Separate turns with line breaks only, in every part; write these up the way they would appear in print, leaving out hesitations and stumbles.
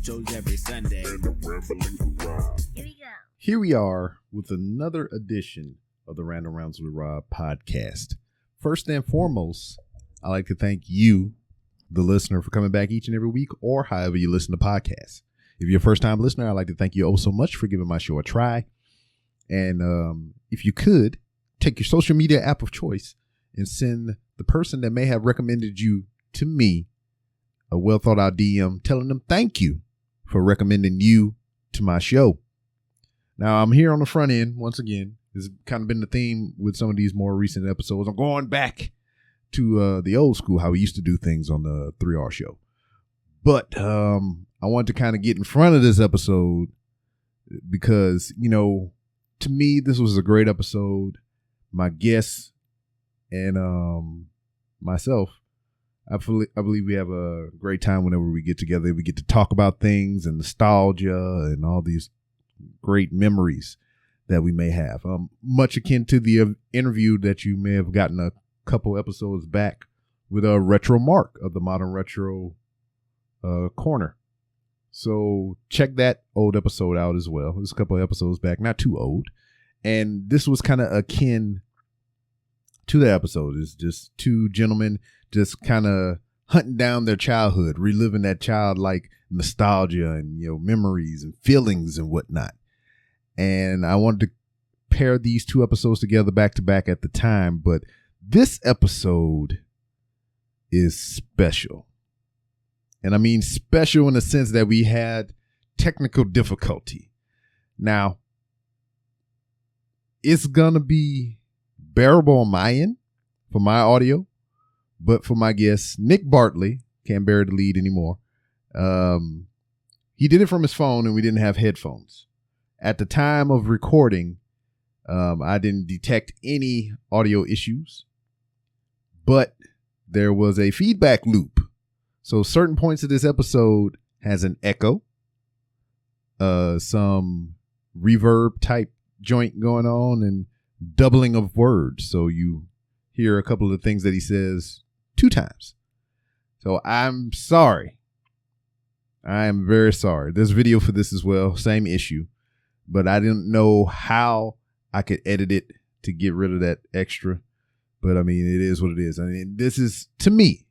shows every Sunday.
Here we go. Here we are with another edition of the Random Rounds with Rob podcast. First and foremost, I'd like to thank you, the listener, for coming back each and every week or however you listen to podcasts. If you're a first-time listener, I'd like to thank you oh so much for giving my show a try. And if you could, take your social media app of choice and send the person that may have recommended you to me a well-thought-out DM telling them thank you for recommending you to my show. Now, I'm here on the front end once again. It's kind of been the theme with some of these more recent episodes. I'm going back to the old school, how we used to do things on the 3R show. But I wanted to kind of get in front of this episode because, you know, to me, this was a great episode. My guests and myself, I believe we have a great time whenever we get together. We get to talk about things and nostalgia and all these great memories that we may have. Much akin to the interview that you may have gotten a couple episodes back with a Retro Mark of the Modern Retro Corner. So check that old episode out as well. It was a couple of episodes back, not too old. And this was kind of akin to the episode. It's just two gentlemen just kind of hunting down their childhood, reliving that childlike nostalgia and, you know, memories and feelings and whatnot. And I wanted to pair these two episodes together back to back at the time, but this episode is special. And I mean special in the sense that we had technical difficulty. Now, it's going to be bearable on my end for my audio, but for my guest, Nick Bartley, can't bear the lead anymore. He did it from his phone and we didn't have headphones. At the time of recording, I didn't detect any audio issues, but there was a feedback loop. So certain points of this episode has an echo, some reverb type joint going on and doubling of words. So you hear a couple of the things that he says two times. So I'm sorry. I am very sorry. There's video for this as well. Same issue. But I didn't know how I could edit it to get rid of that extra. But I mean, it is what it is. I mean, this is, to me,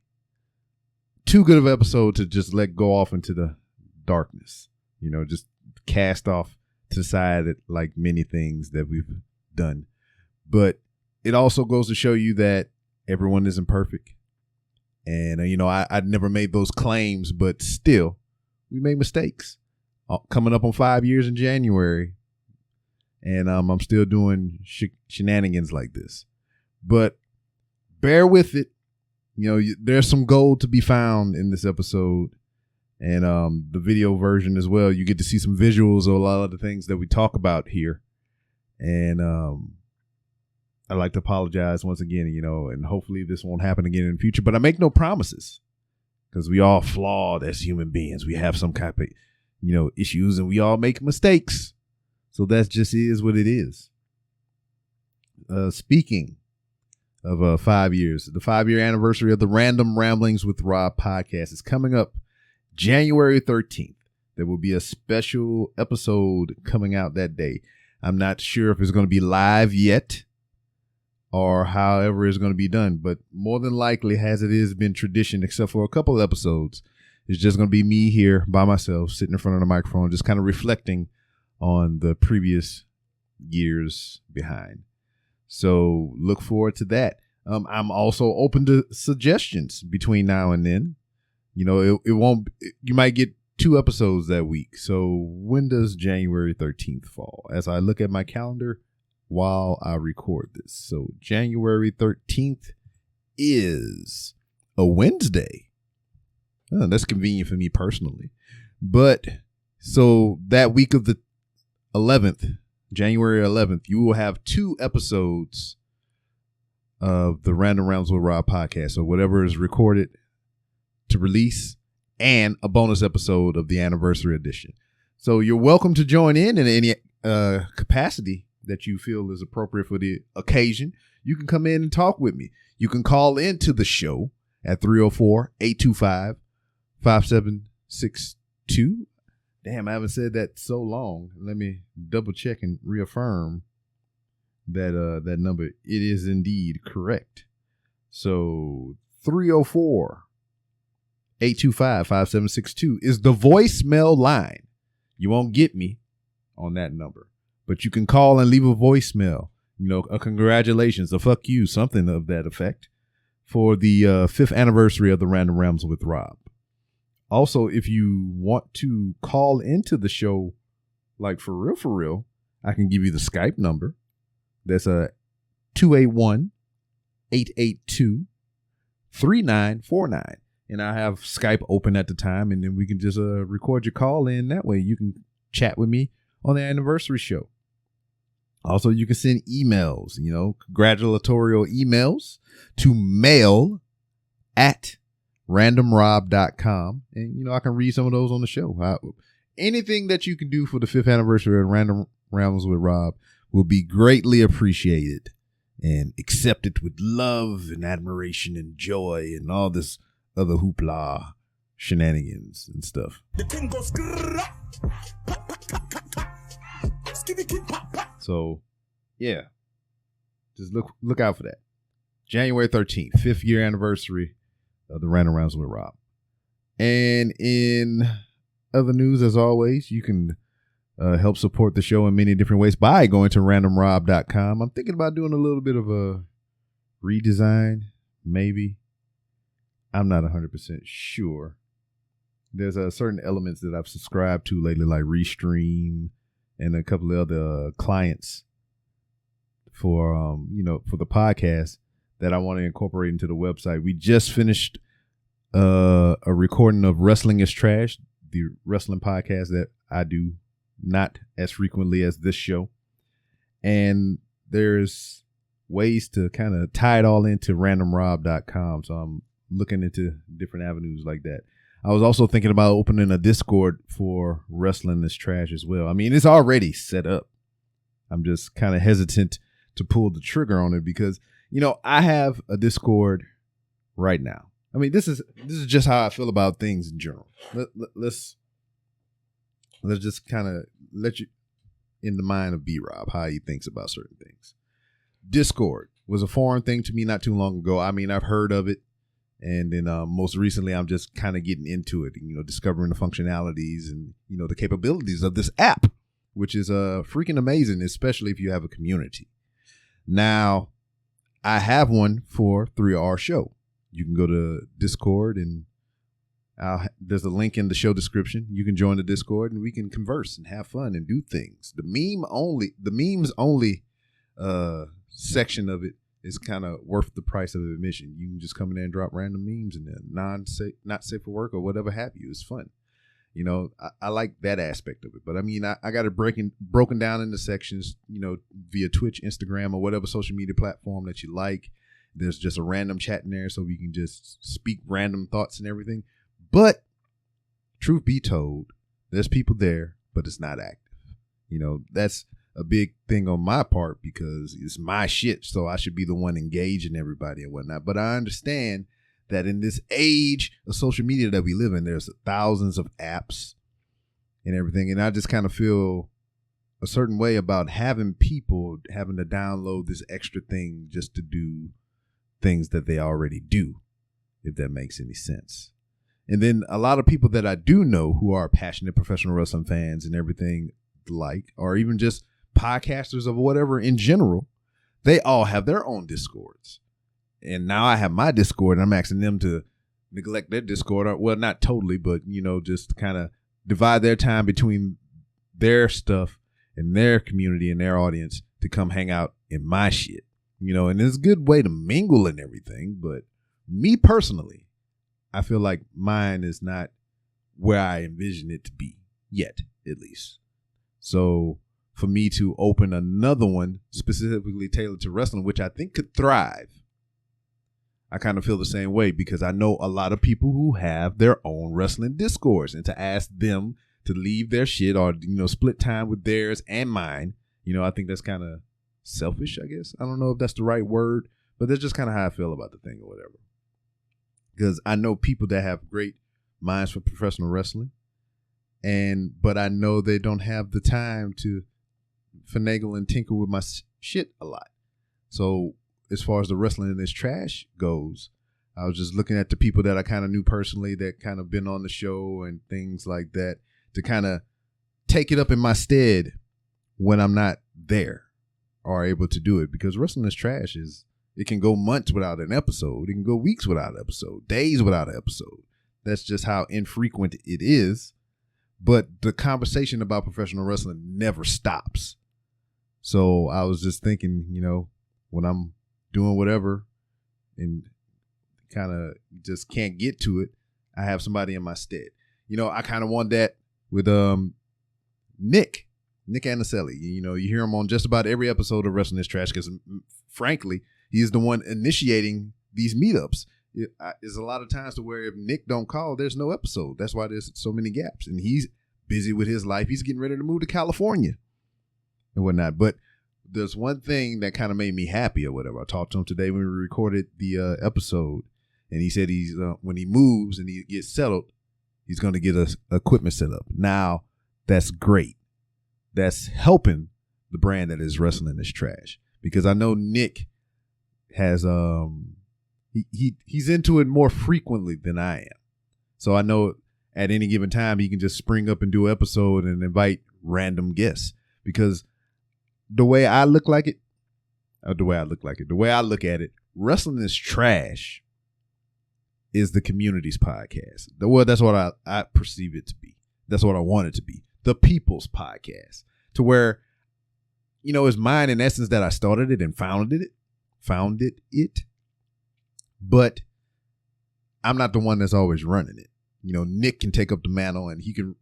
too good of an episode to just let go off into the darkness. You know, just cast off to the side like many things that we've done. But it also goes to show you that everyone isn't perfect. And, you know, I'd never made those claims, but still, we made mistakes. Coming up on 5 years in January. And I'm still doing shenanigans like this. But bear with it. You know, there's some gold to be found in this episode. And the video version as well. You get to see some visuals of a lot of the things that we talk about here. And I'd like to apologize once again, you know, and hopefully this won't happen again in the future. But I make no promises because we all flawed as human beings. We have some kind of, you know, issues and we all make mistakes. So that just is what it is. Speaking of 5 years, the 5-year anniversary of the Random Ramblings with Rob podcast is coming up January 13th. There will be a special episode coming out that day. I'm not sure if it's going to be live yet or however it's going to be done, but more than likely, as it has been tradition, except for a couple of episodes, it's just going to be me here by myself, sitting in front of the microphone, just kind of reflecting on the previous years behind. So look forward to that. I'm also open to suggestions between now and then. You know, you might get 2 episodes that week. So when does January 13th fall? As I look at my calendar while I record this. So January 13th is a Wednesday. Oh, that's convenient for me personally. But so that week of the 11th, January 11th, you will have 2 episodes of the Random Rounds with Rob podcast. So whatever is recorded to release and a bonus episode of the anniversary edition. So you're welcome to join in any capacity that you feel is appropriate for the occasion. You can come in and talk with me. You can call into the show at 304-825-5762. Damn, I haven't said that so long. Let me double check and reaffirm that that number. It is indeed correct. So 304-825-5762 is the voicemail line. You won't get me on that number, but you can call and leave a voicemail. You know, a congratulations, a fuck you, something of that effect, for the 5th anniversary of the Random Realms with Rob. Also, if you want to call into the show, like for real, I can give you the Skype number. That's 281-882-3949. And I have Skype open at the time, and then we can just record your call in. That way you can chat with me on the anniversary show. Also, you can send emails, you know, congratulatorial emails to mail@randomrob.com. And, you know, I can read some of those on the show. Anything that you can do for the 5th anniversary of Random Realms with Rob will be greatly appreciated and accepted with love and admiration and joy and all this other hoopla shenanigans and stuff. The thing goes. So, yeah, just look out for that. January 13th, 5th year anniversary of the Random Rounds with Rob. And in other news, as always, you can help support the show in many different ways by going to randomrob.com. I'm thinking about doing a little bit of a redesign, maybe. I'm not 100% sure. There's certain elements that I've subscribed to lately, like Restream and a couple of other clients for for the podcast that I want to incorporate into the website. We just finished a recording of Wrestling is Trash, the wrestling podcast that I do not as frequently as this show. And there's ways to kind of tie it all into randomrob.com. So I'm looking into different avenues like that. I was also thinking about opening a Discord for Wrestling is Trash as well. I mean, it's already set up. I'm just kind of hesitant to pull the trigger on it because, you know, I have a Discord right now. I mean, this is just how I feel about things in general. Let's just kind of let you in the mind of B-Rob, how he thinks about certain things. Discord was a foreign thing to me not too long ago. I mean, I've heard of it. And then most recently, I'm just kind of getting into it, you know, discovering the functionalities and, you know, the capabilities of this app, which is freaking amazing, especially if you have a community. Now, I have one for 3R Show. You can go to Discord and there's a link in the show description. You can join the Discord and we can converse and have fun and do things. The memes only section of it is kind of worth the price of admission. You can just come in there and drop random memes in there, not safe for work or whatever have you. It's fun. You know, I like that aspect of it. But I mean, I got it broken down into sections, you know, via Twitch, Instagram, or whatever social media platform that you like. There's just a random chat in there so we can just speak random thoughts and everything. But truth be told, there's people there, but it's not active. You know, that's a big thing on my part because it's my shit. So I should be the one engaging everybody and whatnot. But I understand that in this age of social media that we live in, there's thousands of apps and everything. And I just kind of feel a certain way about having people having to download this extra thing just to do things that they already do, if that makes any sense. And then a lot of people that I do know who are passionate professional wrestling fans and everything like, or even just podcasters of whatever in general, they all have their own Discords. And now I have my Discord, and I'm asking them to neglect their Discord. Or, well, not totally, but, you know, just kind of divide their time between their stuff and their community and their audience to come hang out in my shit. You know, and it's a good way to mingle and everything. But me personally, I feel like mine is not where I envision it to be yet, at least. So for me to open another one specifically tailored to wrestling, which I think could thrive, I kind of feel the same way because I know a lot of people who have their own wrestling Discords, and to ask them to leave their shit or, you know, split time with theirs and mine, you know, I think that's kind of selfish, I guess. I don't know if that's the right word, but that's just kind of how I feel about the thing or whatever. Because I know people that have great minds for professional wrestling, but I know they don't have the time to finagle and tinker with my shit a lot. So as far as the wrestling in this trash goes, I was just looking at the people that I kind of knew personally that kind of been on the show and things like that to kind of take it up in my stead when I'm not there or able to do it, because wrestling is trash. It can go months without an episode. It can go weeks without an episode, days without an episode. That's just how infrequent it is. But the conversation about professional wrestling never stops. So I was just thinking, when I'm doing whatever and kind of just can't get to it, I have somebody in my stead. I kind of want that with Nick Anicelli. You hear him on just about every episode of Wrestling is Trash because, frankly, he's the one initiating these meetups. There's a lot of times to where if Nick don't call, there's no episode. That's why there's so many gaps. And he's busy with his life. He's getting ready to move to California and whatnot. But there's one thing that kind of made me happy or whatever. I talked to him today when we recorded the episode, and he said he's when he moves and he gets settled, he's going to get us equipment set up. Now, that's great. That's helping the brand that is Wrestling is Trash, because I know Nick has he's into it more frequently than I am. So I know at any given time he can just spring up and do an episode and invite random guests, because the way I look at it, Wrestling is Trash is the community's podcast. Well, that's what I perceive it to be. That's what I want it to be. The people's podcast, to where, it's mine in essence that I started it and founded it. But I'm not the one that's always running it. Nick can take up the mantle and he can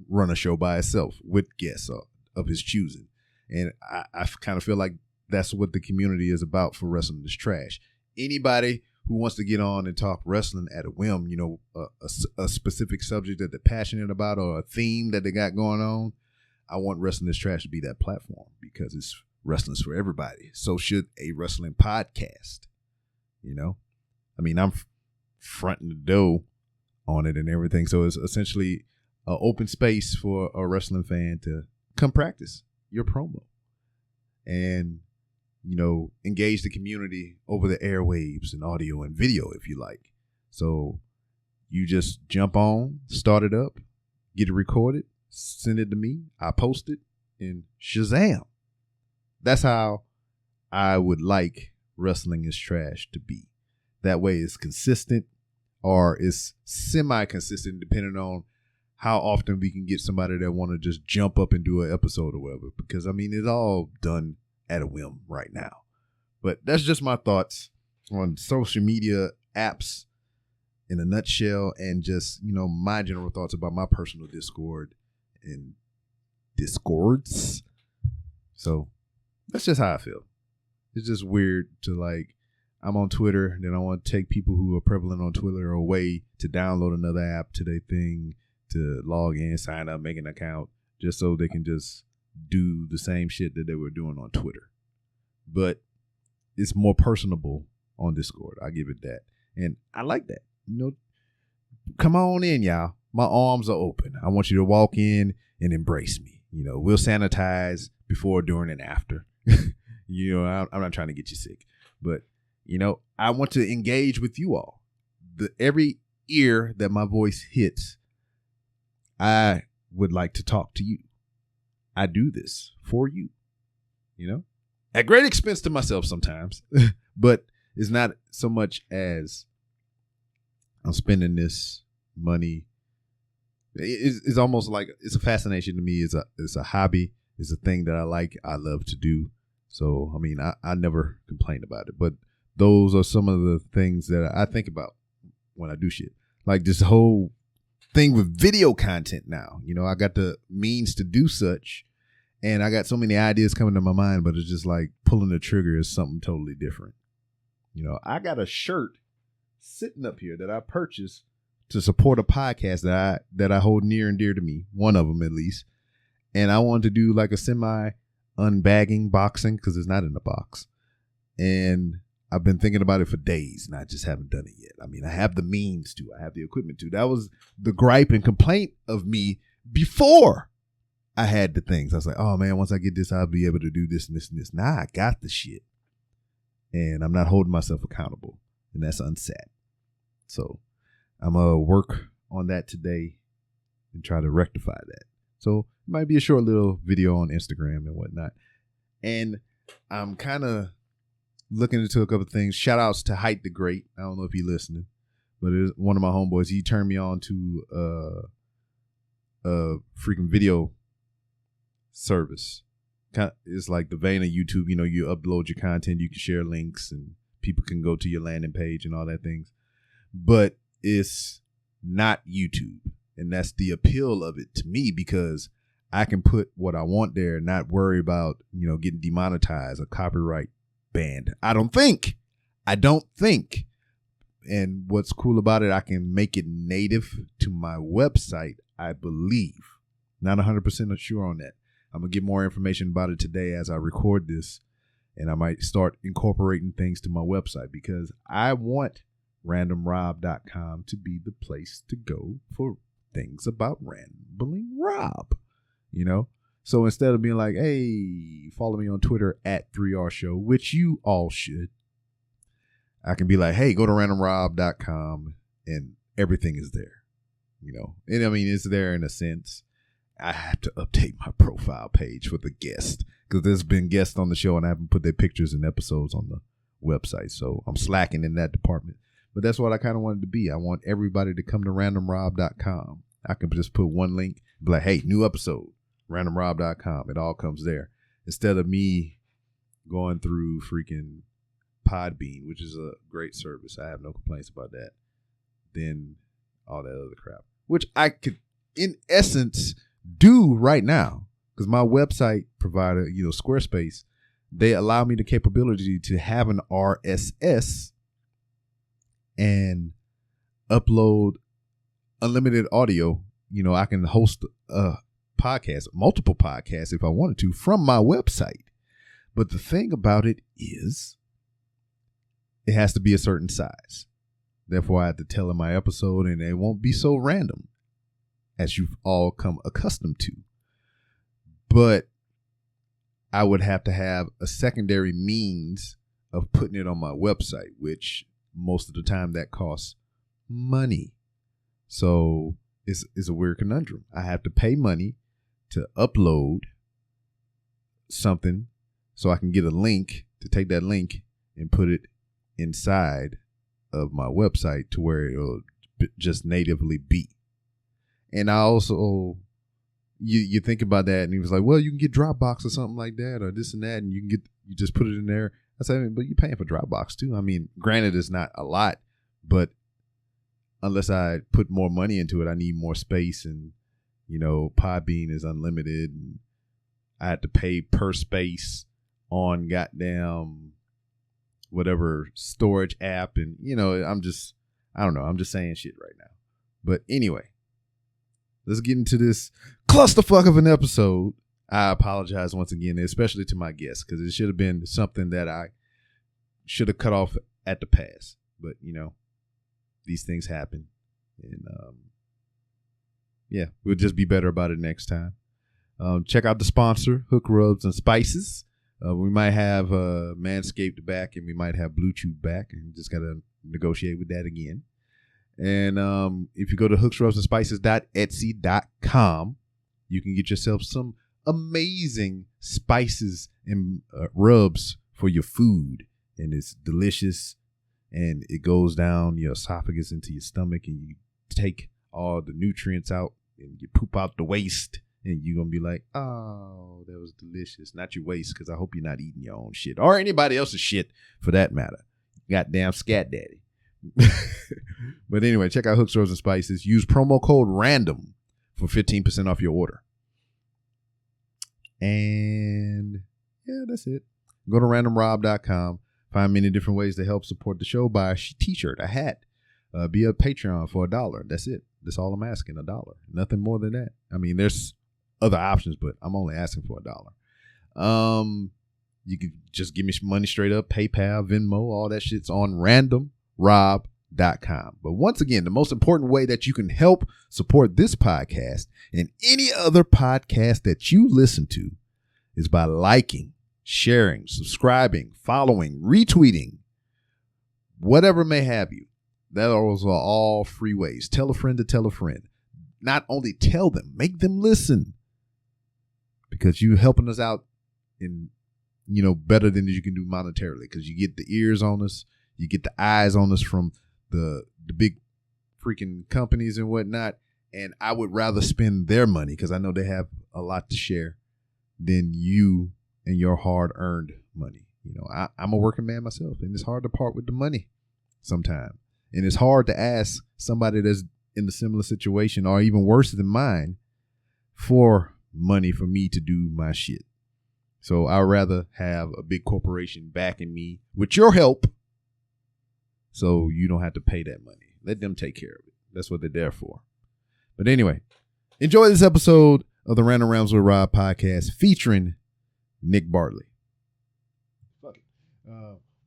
run a show by himself with guests of his choosing. And I kind of feel like that's what the community is about for Wrestling is Trash. Anybody who wants to get on and talk wrestling at a whim, a specific subject that they're passionate about or a theme that they got going on, I want Wrestling is Trash to be that platform, because it's wrestling's for everybody. So should a wrestling podcast. I'm fronting the dough on it and everything. So it's essentially an open space for a wrestling fan to come practice your promo and, engage the community over the airwaves and audio and video if you like. So you just jump on, start it up, get it recorded, send it to me. I post it, and Shazam. That's how I would like Wrestling is Trash to be. That way it's consistent, or it's semi-consistent depending on how often we can get somebody that want to just jump up and do an episode or whatever. Because, it's all done at a whim right now. But that's just my thoughts on social media apps in a nutshell, and just, my general thoughts about my personal Discord and Discords. So that's just how I feel. It's just weird to I'm on Twitter, and then I want to take people who are prevalent on Twitter away to download another app to their thing, to log in, sign up, make an account, just so they can just do the same shit that they were doing on Twitter. But it's more personable on Discord. I give it that. And I like that. Come on in, y'all. My arms are open. I want you to walk in and embrace me. We'll sanitize before, during, and after. I'm not trying to get you sick. But, I want to engage with you all. Every ear that my voice hits, I would like to talk to you. I do this for you, at great expense to myself sometimes, but it's not so much as I'm spending this money. It's almost like it's a fascination to me. It's a hobby. It's a thing that I like. I love to do. So, I never complain about it, but those are some of the things that I think about when I do shit. Like this whole thing with video content now. I got the means to do such, and I got so many ideas coming to my mind, but it's just like pulling the trigger is something totally different. I got a shirt sitting up here that I purchased to support a podcast that I hold near and dear to me, one of them at least. And I wanted to do like a semi unbagging boxing, because it's not in the box. And I've been thinking about it for days, and I just haven't done it yet. I have the means to. I have the equipment to. That was the gripe and complaint of me before I had the things. I was like, oh man, once I get this, I'll be able to do this and this and this. Now I got the shit and I'm not holding myself accountable, and that's unsat. So I'm going to work on that today and try to rectify that. So it might be a short little video on Instagram and whatnot. And I'm kind of looking into a couple of things. Shout outs to Height the Great. I don't know if he's listening, but it's one of my homeboys. He turned me on to a freaking video service. It's like the vein of YouTube. You know, you upload your content, you can share links, and people can go to your landing page and all that things. But it's not YouTube. And that's the appeal of it to me, because I can put what I want there and not worry about, you know, getting demonetized or copyright banned. I don't think. And what's cool about it, I can make it native to my website, I believe. Not 100% sure on that. I'm going to get more information about it today as I record this, and I might start incorporating things to my website, because I want randomrob.com to be the place to go for things about Rambling Rob, you know? So instead of being like, hey, follow me on Twitter at 3R Show, which you all should, I can be like, hey, go to randomrob.com and everything is there, you know? And I mean, it's there in a sense. I have to update my profile page for the guest, because there's been guests on the show and I haven't put their pictures and episodes on the website. So I'm slacking in that department. But that's what I kind of wanted to be. I want everybody to come to randomrob.com. I can just put one link, be like, hey, new episode, randomrob.com. It all comes there. Instead of me going through freaking Podbean, which is a great service. I have no complaints about that. Then all that other crap, which I could, in essence, do right now, because my website provider, you know, Squarespace, they allow me the capability to have an RSS and upload unlimited audio. You know, I can host a podcast, multiple podcasts if I wanted to, from my website. But the thing about it is, it has to be a certain size. Therefore, I have to tell in my episode, and it won't be so random as you've all come accustomed to. But I would have to have a secondary means of putting it on my website, which most of the time that costs money. So it's a weird conundrum. I have to pay money to upload something so I can get a link to take that link and put it inside of my website to where it'll just natively be. And I also, you think about that, and he was like, well, you can get Dropbox or something like that, or this and that, and you just put it in there. I said, but you're paying for Dropbox too. I mean, granted, it's not a lot, but unless I put more money into it, I need more space, and, you know, Podbean is unlimited, and I had to pay per space on goddamn whatever storage app, and, you know, I don't know, I'm just saying shit right now. But anyway, let's get into this clusterfuck of an episode. I apologize once again, especially to my guests, because it should have been something that I should have cut off at the pass. But, you know, these things happen. And, yeah, we'll just be better about it next time. Check out the sponsor, Hook Rubs and Spices. We might have Manscaped back, and we might have Bluetooth back, and just got to negotiate with that again. And if you go to hooksrubsandspices.etsy.com, you can get yourself some amazing spices and rubs for your food. And it's delicious, and it goes down your esophagus into your stomach, and you take all the nutrients out, and you poop out the waste, and you're going to be like, oh, that was delicious. Not your waste, because I hope you're not eating your own shit, or anybody else's shit for that matter. Goddamn scat daddy. But anyway, check out Hooks, Rubs, and Spices. Use promo code RANDOM for 15% off your order. And yeah, that's it. Go to randomrob.com. Find many different ways to help support the show. Buy a t-shirt, a hat, be a Patreon for $1. That's it. That's all I'm asking, $1. Nothing more than that. I mean, there's other options, but I'm only asking for $1. You can just give me some money straight up, PayPal, Venmo, all that shit's on randomrob.com. But once again, the most important way that you can help support this podcast and any other podcast that you listen to is by liking, sharing, subscribing, following, retweeting, whatever may have you. Those are all free ways. Tell a friend to tell a friend. Not only tell them, make them listen, because you're helping us out in, better than you can do monetarily, because you get the ears on us, you get the eyes on us from the big freaking companies and whatnot. And I would rather spend their money, because I know they have a lot to share, than you and your hard-earned money. I'm a working man myself, and it's hard to part with the money sometimes. And it's hard to ask somebody that's in a similar situation or even worse than mine for money for me to do my shit. So I'd rather have a big corporation backing me with your help, so you don't have to pay that money. Let them take care of it. That's what they're there for. But anyway, enjoy this episode of the Random Rounds with Rob podcast featuring Nick Bartley. Fuck it.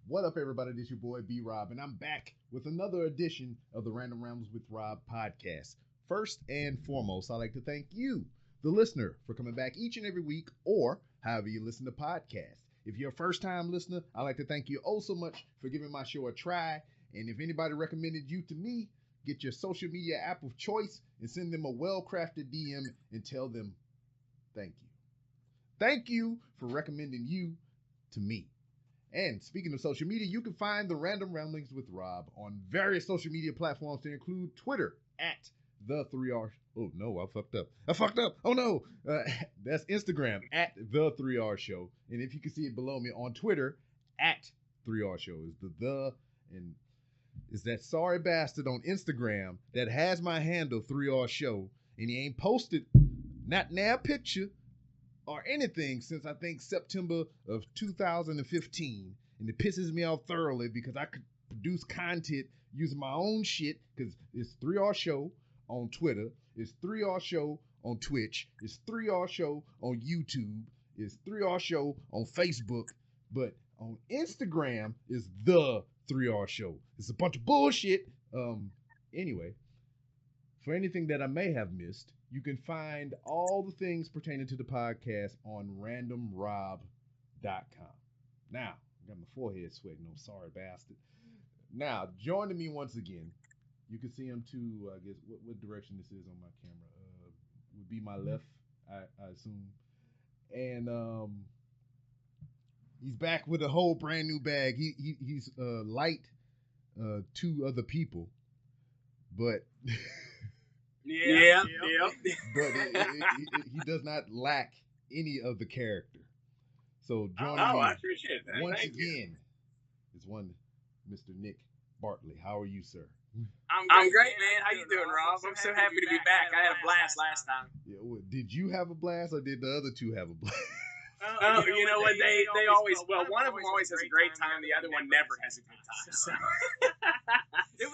What up, everybody? This is your boy, B-Rob, and I'm back with another edition of the Random Rounds with Rob podcast. First and foremost, I'd like to thank you, the listener, for coming back each and every week, or however you listen to podcasts. If you're a first-time listener, I'd like to thank you oh so much for giving my show a try. And if anybody recommended you to me, get your social media app of choice and send them a well-crafted DM and tell them thank you. Thank you for recommending you to me. And speaking of social media, you can find the Random Ramblings with Rob on various social media platforms to include Twitter at the3R. Oh no, I fucked up. Oh no. That's Instagram at the3R show. And if you can see it below me on Twitter at 3R show is the and is that sorry bastard on Instagram that has my handle 3R show, and he ain't posted not now picture or anything since I think September of 2015, and it pisses me off thoroughly because I could produce content using my own shit, because it's 3R show on Twitter, it's 3R show on Twitch, it's 3R show on YouTube, it's 3R show on Facebook, but on Instagram is the 3R show. It's a bunch of bullshit. Anyway, for anything that I may have missed, you can find all the things pertaining to the podcast on randomrob.com. Now, I got my forehead sweating. No, sorry, bastard. Now, joining me once again, you can see him to, I guess, what direction this is on my camera. Would be my left, I assume. And he's back with a whole brand new bag. He's light to other people, but
yeah.
But he does not lack any of the character. So joining me
I appreciate that.
once again is one Mr. Nick Bartley. How are you, sir?
I'm great, man. How you doing, Rob? I'm so happy to be back. I had a blast last time.
Yeah, well, did you have a blast, or did the other two have a blast?
You know what? They always, well, one of them always has a great time. The other one never has a good time. So.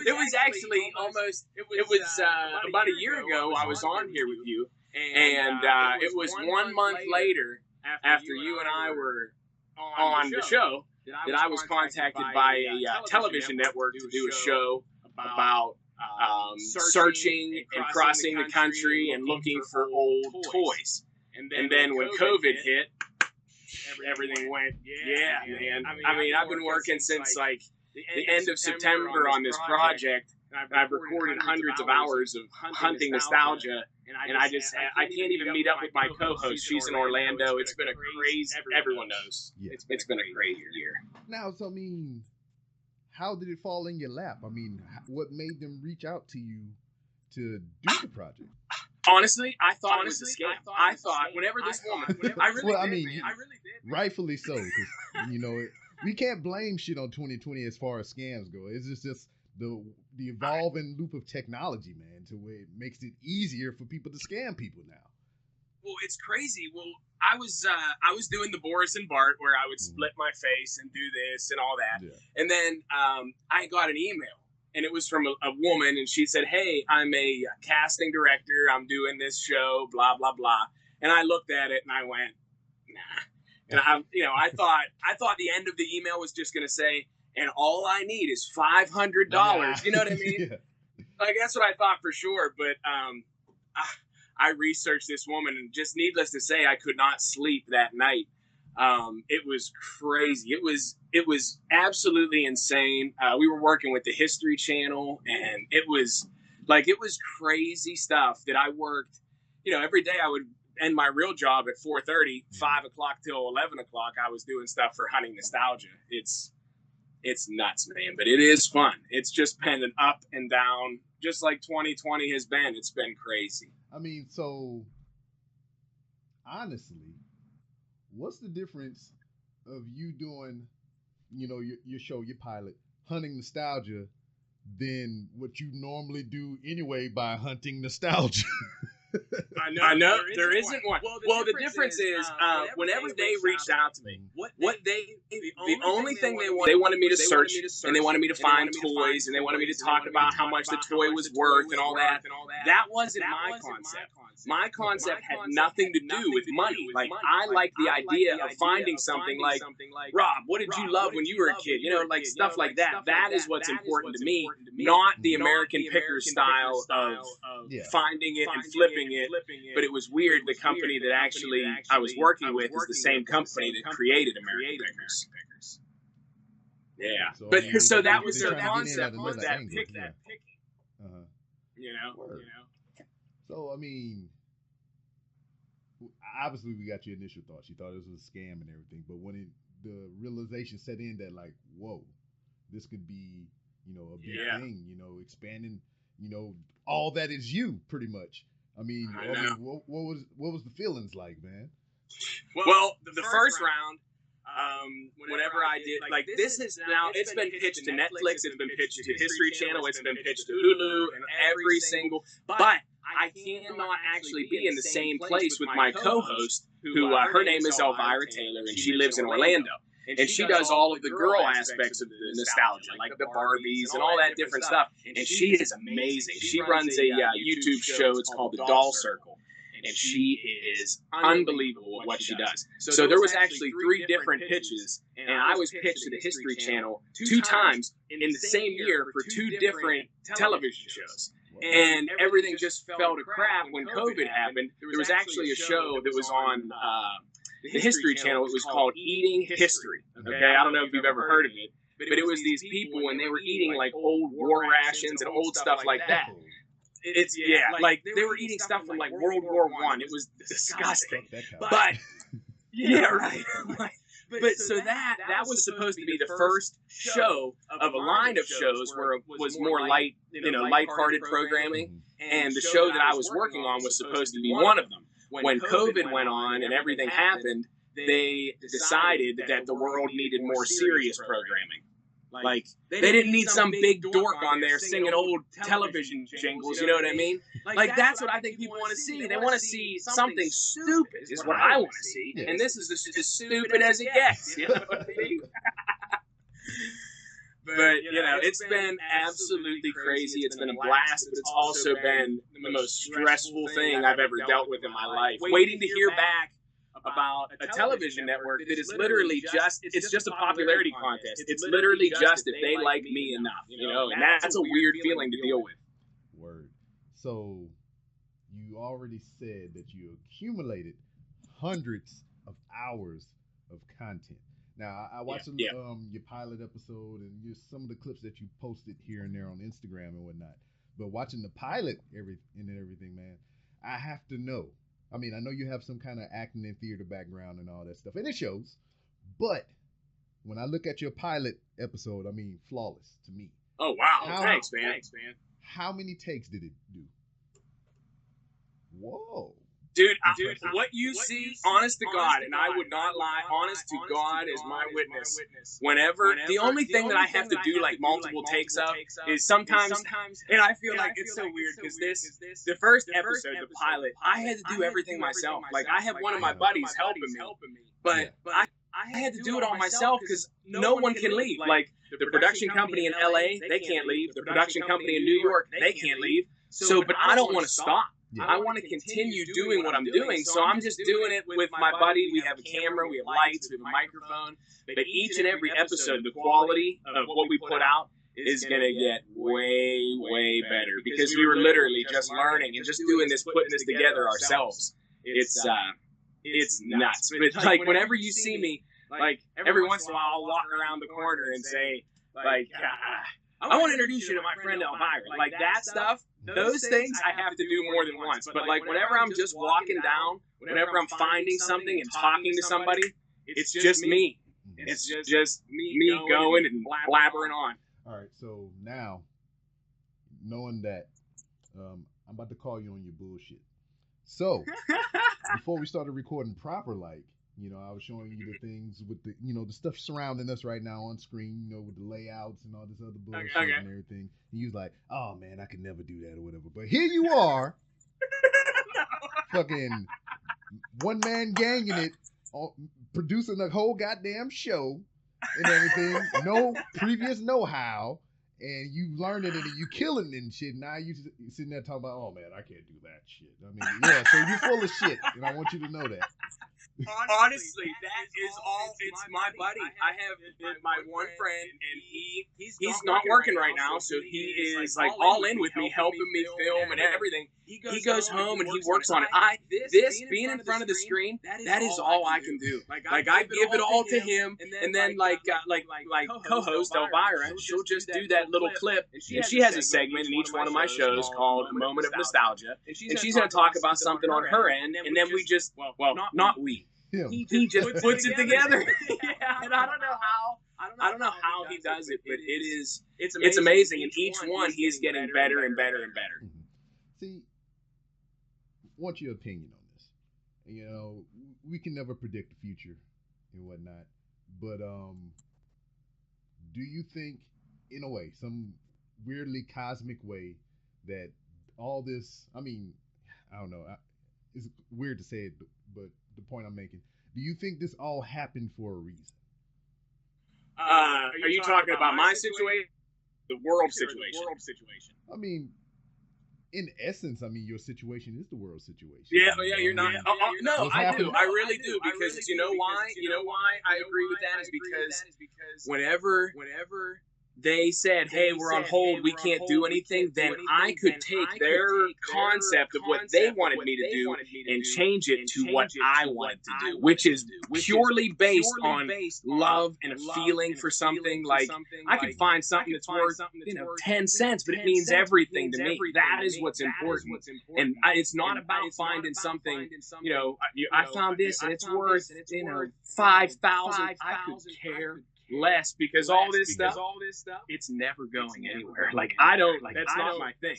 It was actually almost, it was about a year ago I was on here with you. And it was 1 month later, after you and I were on the show, that I was contacted by a television network to do a show about searching and crossing the country and looking for old toys. And then when COVID hit, everything went, man. I mean, I've been working since like the end of September on this project. I've recorded hundreds of hours of hunting nostalgia, and I can't even meet up with my co-host. She's in Orlando. It's been a crazy, everyone knows.
Yeah.
It's been a crazy year.
Now, so I mean, how did it fall in your lap? I mean, what made them reach out to you to do the project?
Honestly, I thought it was a scam. I thought whenever this woman, I really did.
Rightfully so, because we can't blame shit on 2020 as far as scams go. It's just the evolving loop of technology, man, to where it makes it easier for people to scam people now.
Well, it's crazy. Well, I was doing the Boris and Bart where I would split my face and do this and all that, and then I got an email. And it was from a woman, and she said, "Hey, I'm a casting director. I'm doing this show, blah blah blah." And I looked at it and I went, "Nah." And I thought the end of the email was just going to say, and all I need is $500. You know what I mean?
Yeah.
Like, that's what I thought for sure. But I researched this woman, and just needless to say, I could not sleep that night. It was crazy. It was absolutely insane. We were working with the History Channel, and it was crazy stuff that I worked. Every day I would end my real job at 4:30, 5 o'clock till 11 o'clock. I was doing stuff for Hunting Nostalgia. It's nuts, man, but it is fun. It's just been an up and down, just like 2020 has been. It's been crazy.
I mean, so honestly, what's the difference of you doing, your show, your pilot, Hunting Nostalgia, than what you normally do anyway by hunting nostalgia?
I know there isn't one. Well, the difference is whenever they reached out to me, the only thing they wanted me to search, and they wanted me to find toys, and they wanted me to talk about how much the toy was worth and all that. That wasn't my concept. My concept had nothing to do with money. Like, I like the idea of finding something like, Rob, what did you love when you were a kid? Like stuff like that. That is what's important to me, not the American Picker style of finding it and flipping it. But it was weird. The company that actually I was working with is the same company that created American Pickers. Yeah, so that was their concept, was that picking.
So I mean, obviously we got your initial thoughts. You thought it was a scam and everything, but when the realization set in that, like, whoa, this could be, a big thing, expanding, all that is you, pretty much. I mean, what was the feelings like, man?
Well, the first round, whenever I did, like, this is now, it's been pitched to Netflix, it's been pitched to History Channel, it's been pitched to Hulu, and every single, but I cannot actually be in the same place with my co-host, who her name is Elvira Taylor, and she lives in Orlando. And she does all of the girl aspects of the nostalgia, like the Barbies and all that different stuff. And she is amazing. She runs a YouTube show. It's called The Doll Circle. And she is unbelievable at what she does. So there was actually 3 different pitches. And I was pitched to the History Channel 2 times in the same year for 2 different television shows. And everything just fell to crap when COVID happened. There was actually a show that was on the History Channel. It was called Eating History. Okay, I don't know if you've ever heard of it, but it was these people, and they were eating like old war rations and old stuff like that. It's like they were eating stuff from like World War I. It was disgusting. But yeah, right. But so that was supposed to be the first show of a line of shows where it was more lighthearted programming, and the show that I was working on was supposed to be one of them. When COVID went on and everything happened, they decided that the world needed more serious programming. Like, they didn't need some big dork on there singing old television jingles, you know what I mean? Like, that's what I think people want to see. They want to see something stupid is what I want to see. And this is as stupid as it gets, you know what I mean? But, it's been absolutely crazy. It's been a blast, but it's also been the most stressful thing I've ever dealt with in my life. Waiting to hear back about a television network that is literally it's just a popularity contest. It's literally just if they like me enough, and that's a weird feeling to deal with.
Word. So you already said that you accumulated hundreds of hours of content. Now, I watched your pilot episode and just some of the clips that you posted here and there on Instagram and whatnot. But watching the pilot and everything, man, I have to know. I mean, I know you have some kind of acting and theater background and all that stuff, and it shows. But when I look at your pilot episode, I mean, flawless to me.
Oh, wow. Thanks, man.
How many takes did it do? Whoa.
Dude, what you see, honest to God, and I would not lie, honest to God is my witness. Whenever, the only thing that I have to do like multiple takes of is sometimes, and I feel like it's so weird because the first episode, the pilot, I had to do everything myself. Like, I have one of my buddies helping me, but I had to do it all myself because no one can leave. Like, the production company in LA, they can't leave. The production company in New York, they can't leave. So, but I don't want to stop. I want to continue doing what I'm doing. So I'm just doing it with my buddy. We have a camera, we have lights, we have a microphone. But each and every episode, the quality of what we put out is going to get way, way better because we were literally just learning and just doing this, putting this together ourselves. It's nuts. But like whenever you see me, like every once in a while, I'll walk around the corner and say, like, I want to introduce you to my friend Elvira. Like that stuff, those things I have to do more than once. But like whenever I'm just walking down, whenever I'm finding something and talking to somebody, it's just me. It's just me going and blabbering on.
All right, so now, knowing that, I'm about to call you on your bullshit. So, before we started recording proper, like, you know, I was showing you the things with the, you know, the stuff surrounding us right now on screen, you know, with the layouts and all this other bullshit and everything. And you was like, oh, man, I could never do that or whatever. But here you are, fucking one-man ganging it, producing a whole goddamn show and everything, no previous know-how, and you learned it and you killing it and shit. Now you sitting there talking about, oh, man, I can't do that shit. I mean, yeah, so you're full of shit, and I want you to know that.
Honestly, that is all. It's my buddy. I have my one friend, and he's not working right now, so he is like all in with me, helping me film and everything. He goes home and he works on it. This being in front of the screen, that is all I can do. Like I give it all to him, and then like co-host Elvira, she'll just do that little clip, and she has a segment in each one of my shows called A Moment of Nostalgia, and she's going to talk about something on her end, and then we just not we. He just puts it together. Yeah, and I don't know how he does it, but it's amazing. And each one he's getting better and better and better.
See, I want your opinion on this. You know, we can never predict the future and whatnot, but do you think, in a way, some weirdly cosmic way, that all this, I mean, I don't know, it's weird to say it, but the point I'm making, do you think this all happened for a reason?
Are you talking about my situation? The world situation?
I mean, in essence, I mean, your situation is the world situation.
Yeah, you're not. No, I do. I really do. Because you know why? You know why I agree with that is because whenever they said, hey, we're on hold, we can't do anything, then I could take their concept of what they wanted me to do and change it to what I wanted to do, which is purely based on love and a feeling for something. Like, I could find something that's worth, 10 cents, but it means everything to me. That is what's important. And it's not about finding something, I found this and it's worth, 5,000. I could care less because all this stuff, it's never going anywhere. Like that's not my thing.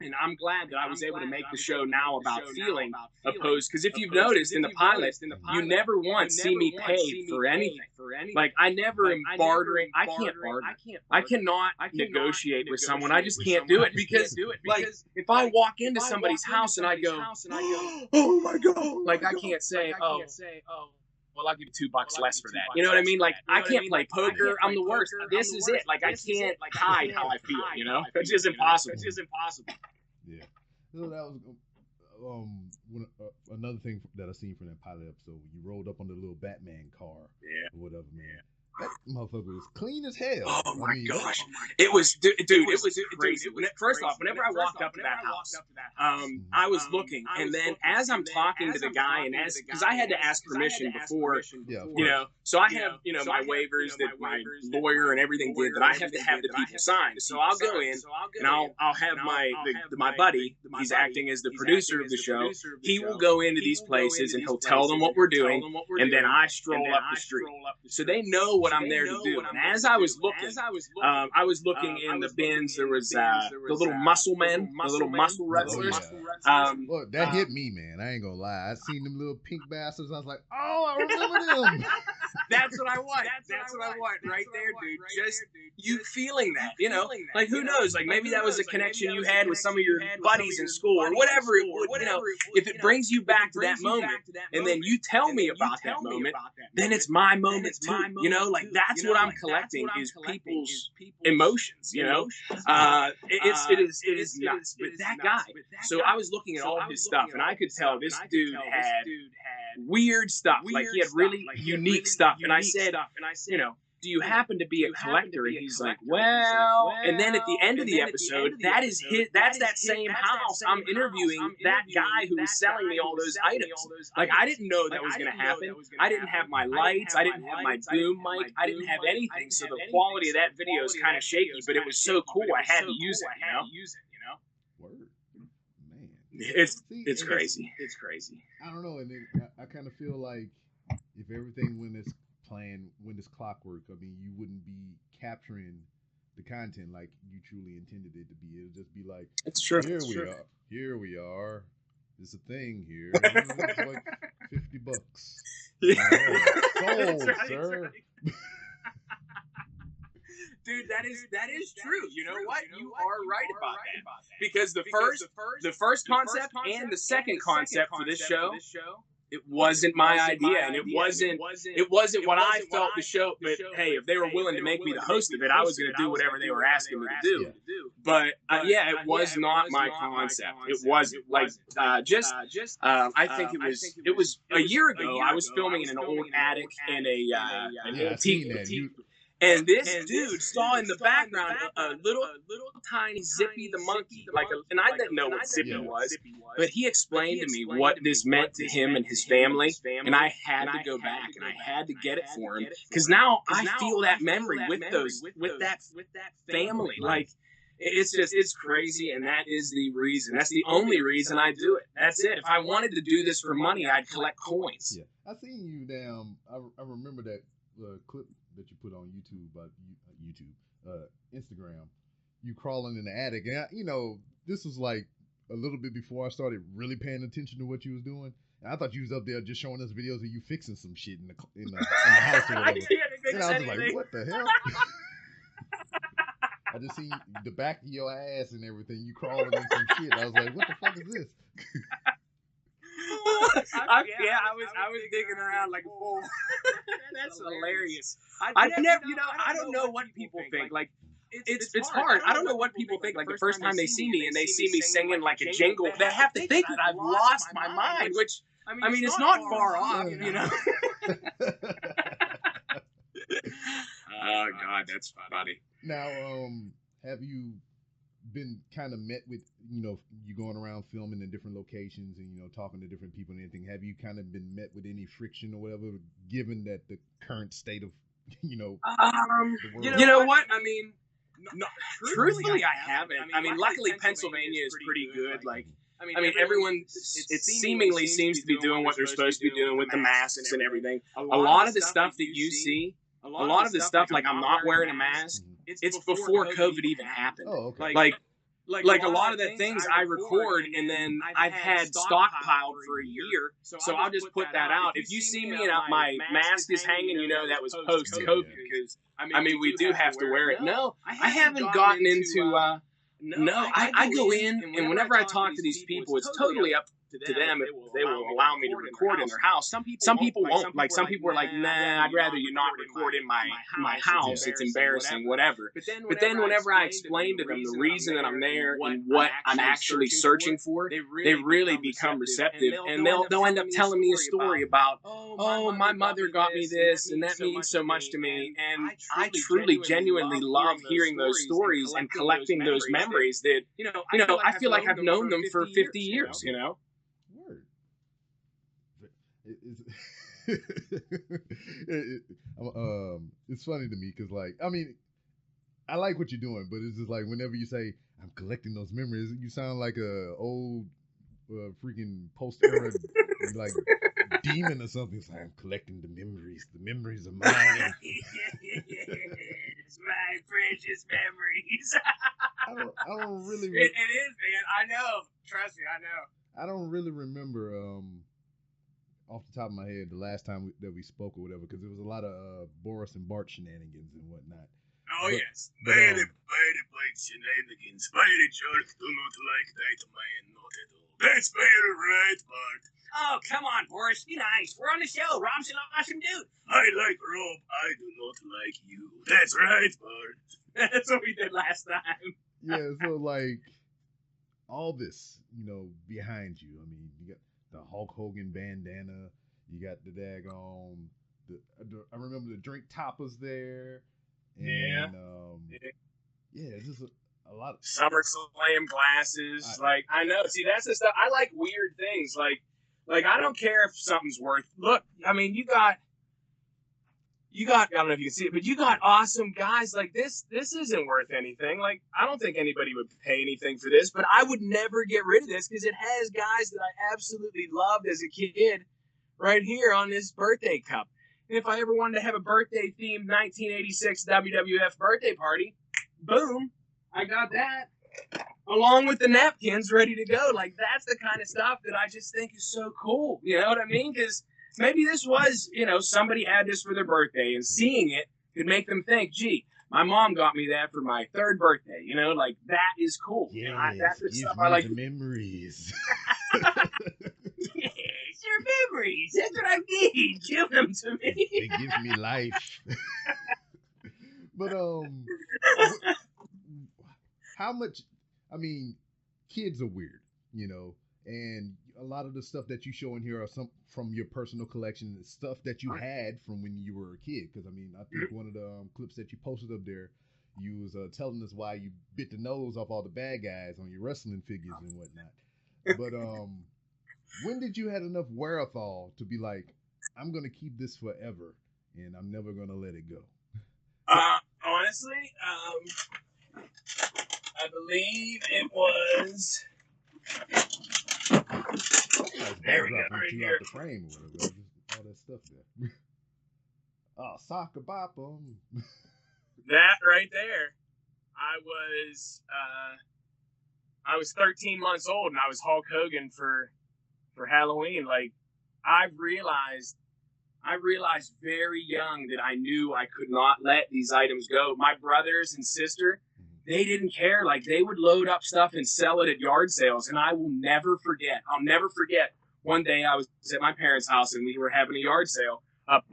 And I'm glad that I was able to make the show now about feeling opposed, because if you've noticed in the pilot, you never once see me pay for anything. Like I never am bartering. I can't barter. I cannot negotiate with someone. I just can't do it because like if I walk into somebody's house and I go, oh my God, like I can't say, oh, well, I'll give you $2 less for that. You know what I mean? Like, I can't play poker. I'm the worst. This is it. Like, I can't hide how I feel, It's just impossible.
Yeah. So that was another thing that I seen from that pilot episode. You rolled up on the little Batman car. Yeah. Or whatever, man. That motherfucker was clean as hell.
Oh my gosh. It was, dude, it was crazy. First off, whenever I walked up to that house, I was looking, and then as I'm talking to the guy, and because I had to ask permission before, so I have, my waivers that my lawyer and everything did that I have to have the people sign. So I'll go in, and I'll have my buddy, he's acting as the producer of the show, he will go into these places, and he'll tell them what we're doing, and then I stroll up the street. So they know what I'm there to do. And as I was looking in the bins. There was the little muscle men, the little muscle wrestlers.
Look, that hit me, man. I ain't gonna lie. I seen them little pink bastards. I was like, oh, I remember them.
That's what I want. That's what I want right there, dude. Just you feeling that, you know? Like, who knows? Like, maybe that was a connection you had with some of your buddies in school or whatever it would, you know. If it brings you back to that moment and then you tell me about that moment, then it's my moment too, you know? Like, that's what I'm collecting is people's emotions, you know? It is nuts. But that guy, so I was looking at all his stuff and I could tell this dude had weird stuff. Like, he had really unique stuff. And I said, you know, do you happen to be a collector? And he's like, well, and then at the end of the episode, that's that same house. I'm interviewing that guy who was selling me all those items. Like, I didn't know that was going to happen. I didn't have my lights. I didn't have my boom mic. I didn't have anything. So the quality of that video is kind of shaky, but it was so cool. I had to use it, you know?
Word. Man.
It's crazy. It's crazy.
I don't know. And then I kind of feel like if everything went as clockwork, I mean, you wouldn't be capturing the content like you truly intended it to be. It'll just be like,
it's true.
Here we are. There's a thing here. It's like $50.
Yeah.
Sold, right, sir.
Right. Dude, that is true. You know what? You are right about that. Because the first concept and the second concept for this show, it wasn't my idea, and it wasn't what I felt the show. But hey, if they were willing to make me the host of it, I was going to do whatever they were asking me to do. But yeah, it was not my concept. It wasn't like I think it was a year ago. I was filming in an old attic in an antique. And this dude saw in the background a little tiny Zippy the monkey, and I didn't know what Zippy was, but he explained to me what this meant to him and his family, and I had to go back and I had to get it for him because now I feel that memory with that family. Like, it's crazy, and that is the reason. That's the only reason I do it. That's it. If I wanted to do this for money, I'd collect coins.
Yeah, I seen you down. I remember that clip that you put on Instagram, you crawling in the attic, and you know, this was like a little bit before I started really paying attention to what you was doing. And I thought you was up there just showing us videos of you fixing some shit in the house or whatever. And I was like, what the hell? I just seen the back of your ass and everything. You crawling in some shit. I was like, what the fuck is this?
I was digging around like a fool. That's hilarious. I never, you know, I don't know what people think. Like, it's hard. I don't know what people think. Like, the first time they see me and they see me singing like a jingle, they have to think that I've lost my mind. Which, I mean, it's not far off, you know. Oh God, that's funny.
Now, have you been kind of met with, you know, you going around filming in different locations and, you know, talking to different people and anything? Have you kind of been met with any friction or whatever, given that the current state of, you know, the world?
You know what? I mean, no, truthfully, I haven't. I mean, luckily Pennsylvania is pretty good. Like, I mean, everyone, it seemingly seems to be doing what they're supposed to be doing with the masks and everything. A lot of the stuff that you see, a lot of the stuff, like, I'm not wearing a mask, it's before COVID even happened.
Oh, okay.
Like a lot of the things I record, and then I've had stockpiled for a year, so I'll just put that out. If you see me and my mask is hanging, you know that was post-COVID, because, I mean, we do have to wear it. No, I haven't gotten into... No, I go in, and whenever I talk to these people, it's totally up to them if they will allow me to record in their house. Some people won't. Like, some people are like, nah, I'd rather you not record in my house. It's embarrassing, whatever. But then whenever I explain to them the reason that I'm there and what I'm actually searching for, they really become receptive, and they'll end up telling me a story about, oh, my mother got me this, and that means so much to me. And I truly, genuinely love hearing those stories and collecting those memories that, you know, I feel like I've known them for 50 years, you know?
Word. It's funny to me because, like, I mean, I like what you're doing, but it's just like whenever you say I'm collecting those memories, you sound like a old freaking post-era like demon or something. It's like, I'm collecting the memories of mine.
It's my precious memories.
I don't really.
It is, man. I know. Trust me, I know.
I don't really remember off the top of my head the last time that we spoke or whatever, because there was a lot of Boris and Bart shenanigans and whatnot.
Oh, yes. Very black shenanigans. Very jerks do not like that man, not at all. That's very right, Bart. Oh, come on, Boris. Be nice. We're on the show. Rob's an awesome dude. I like Rob. I do not like you. That's right, Bart. That's what we did last time.
Yeah, so, like, all this, behind you. I mean, you got the Hulk Hogan bandana. You got the daggone... I remember the drink toppers there. And, yeah, it's just a lot of...
SummerSlam glasses. I know. See, that's the stuff. I like weird things. Like, I don't care if something's worth... Look, I mean, you got... I don't know if you can see it, but you got awesome guys. Like, this isn't worth anything. Like, I don't think anybody would pay anything for this, but I would never get rid of this because it has guys that I absolutely loved as a kid right here on this birthday cup. And if I ever wanted to have a birthday-themed 1986 WWF birthday party, boom, I got that. Along with the napkins ready to go. Like, that's the kind of stuff that I just think is so cool. You know what I mean? Because maybe this was, somebody had this for their birthday, and seeing it could make them think, gee, my mom got me that for my 3rd birthday. Like, that is cool.
Yeah, that's the stuff I like. Memories.
Yes, your memories. That's what I need. Give them to me.
It gives me life. But, how much, I mean, kids are weird, and a lot of the stuff that you show in here are some from your personal collection, stuff that you had from when you were a kid. Because, I mean, I think one of the clips that you posted up there, you was telling us why you bit the nose off all the bad guys on your wrestling figures and whatnot. But when did you have enough wherewithal to be like, I'm going to keep this forever and I'm never going to let it go?
Honestly, I believe it was... There we go. Right here.
The frame or whatever. All that stuff there. Oh, soccer bop 'em.
That right there. I was 13 months old and I was Hulk Hogan for Halloween. Like, I realized very young that I knew I could not let these items go. My brothers and sister, they didn't care. Like, they would load up stuff and sell it at yard sales. And I will never forget. I'll never forget. One day I was at my parents' house and we were having a yard sale up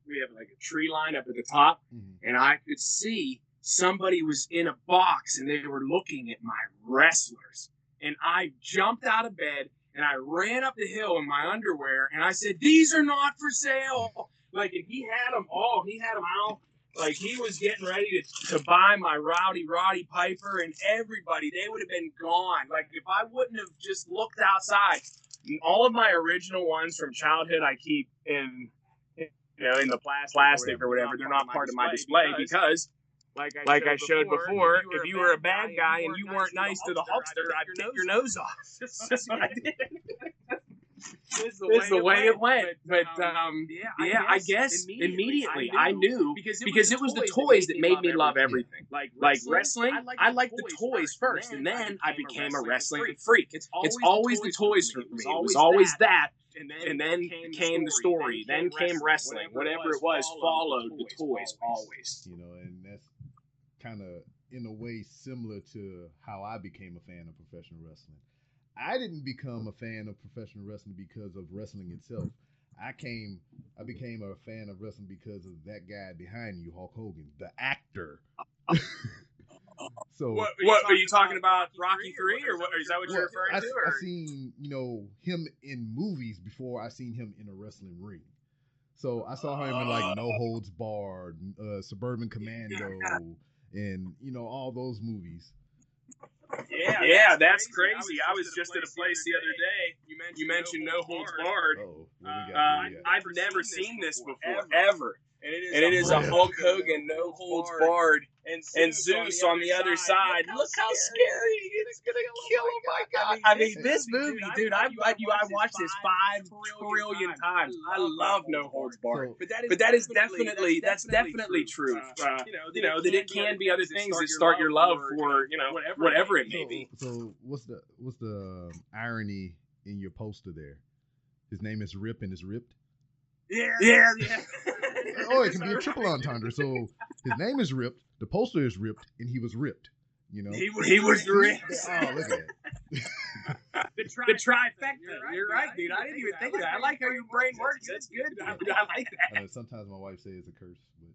we have like a tree line up at the top. Mm-hmm. And I could see somebody was in a box and they were looking at my wrestlers. And I jumped out of bed and I ran up the hill in my underwear and I said, "These are not for sale." Like, and he had them all. He had them out. Like, he was getting ready to buy my Roddy Piper and everybody. They would have been gone. Like, if I wouldn't have just looked outside. All of my original ones from childhood I keep in the plastic or whatever. They're not part of my display because, like I showed before, if you were a bad guy and you weren't nice to the Hulkster, I'd take your nose off. That's what I did. It's the way it went. But I guess immediately I knew because it was the toys that made me love everything. Like wrestling, I liked the toys first, and then I became a wrestling freak. It's always the toys for me. It was always that. And then came the story. Then came wrestling. Whatever it was, followed the toys always.
And that's kind of in a way similar to how I became a fan of professional wrestling. I didn't become a fan of professional wrestling because of wrestling itself. I became a fan of wrestling because of that guy behind you, Hulk Hogan, the actor. So
what were you talking about? Rocky 3 or what? Is that what you're referring to?
I seen him in movies before I seen him in a wrestling ring. So I saw him in like No Holds Barred, Suburban Commando, and all those movies.
Yeah, that's crazy. I was just at a place the other day. You mentioned No Holds Barred. I've never seen this before, ever. And it is a Hulk Hogan No Holds Barred and Zeus on the other side. Look how scary it's gonna kill him! My God! I mean, this movie, dude. I watched this 5 trillion times. I love No Holds Barred, but that's definitely true. That it can be other things that start your love for whatever it may be.
So what's the irony in your poster there? His name is Rip and is ripped.
Yeah.
Oh, it can be a triple entendre. So his name is Ripped, the poster is ripped, and he was ripped. You know,
he was ripped.
Oh, look at that.
The trifecta. You're right, dude. I didn't even think of that. I like how your brain works. That's good. I like that.
Sometimes my wife says it's a curse, but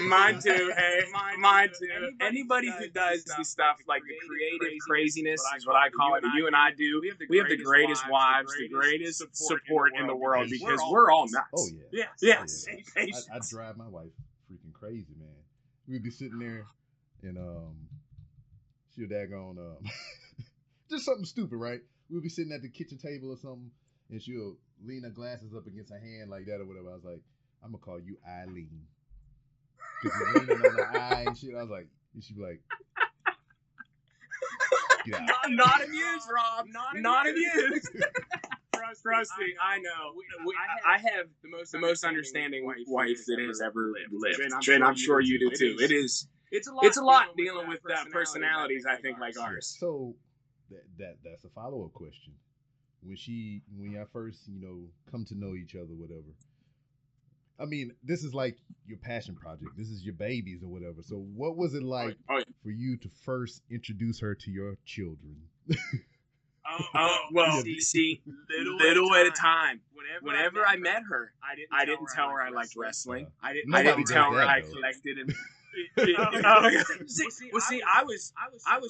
mine too. Hey, mine too. Anybody who does this stuff like the creative craziness is what I call it. You and I do. We have the greatest wives, the greatest support in the world because we're all nuts.
Oh yeah.
Yes.
I drive my wife freaking crazy, man. We'd be sitting there and she'll daggone just something stupid, right? We'll be sitting at the kitchen table or something, and she'll lean her glasses up against her hand like that or whatever. I was like, I'm gonna call you Eileen. Because she's leaning on her eye and shit. I was like, and she'd be like, get out.
Not amused, Rob. Not amused. Trust me, I know. I have the most understanding wife that has ever lived. And I'm sure you do too. It's a lot dealing with personalities, I think, like ours.
So that's a follow-up question. When y'all first, come to know each other, whatever. I mean, this is like your passion project. This is your babies or whatever. So what was it like for you to first introduce her to your children?
Well, see, little at a time. Whenever I met her, I didn't tell her I liked wrestling. I didn't tell her I collected and. See, I was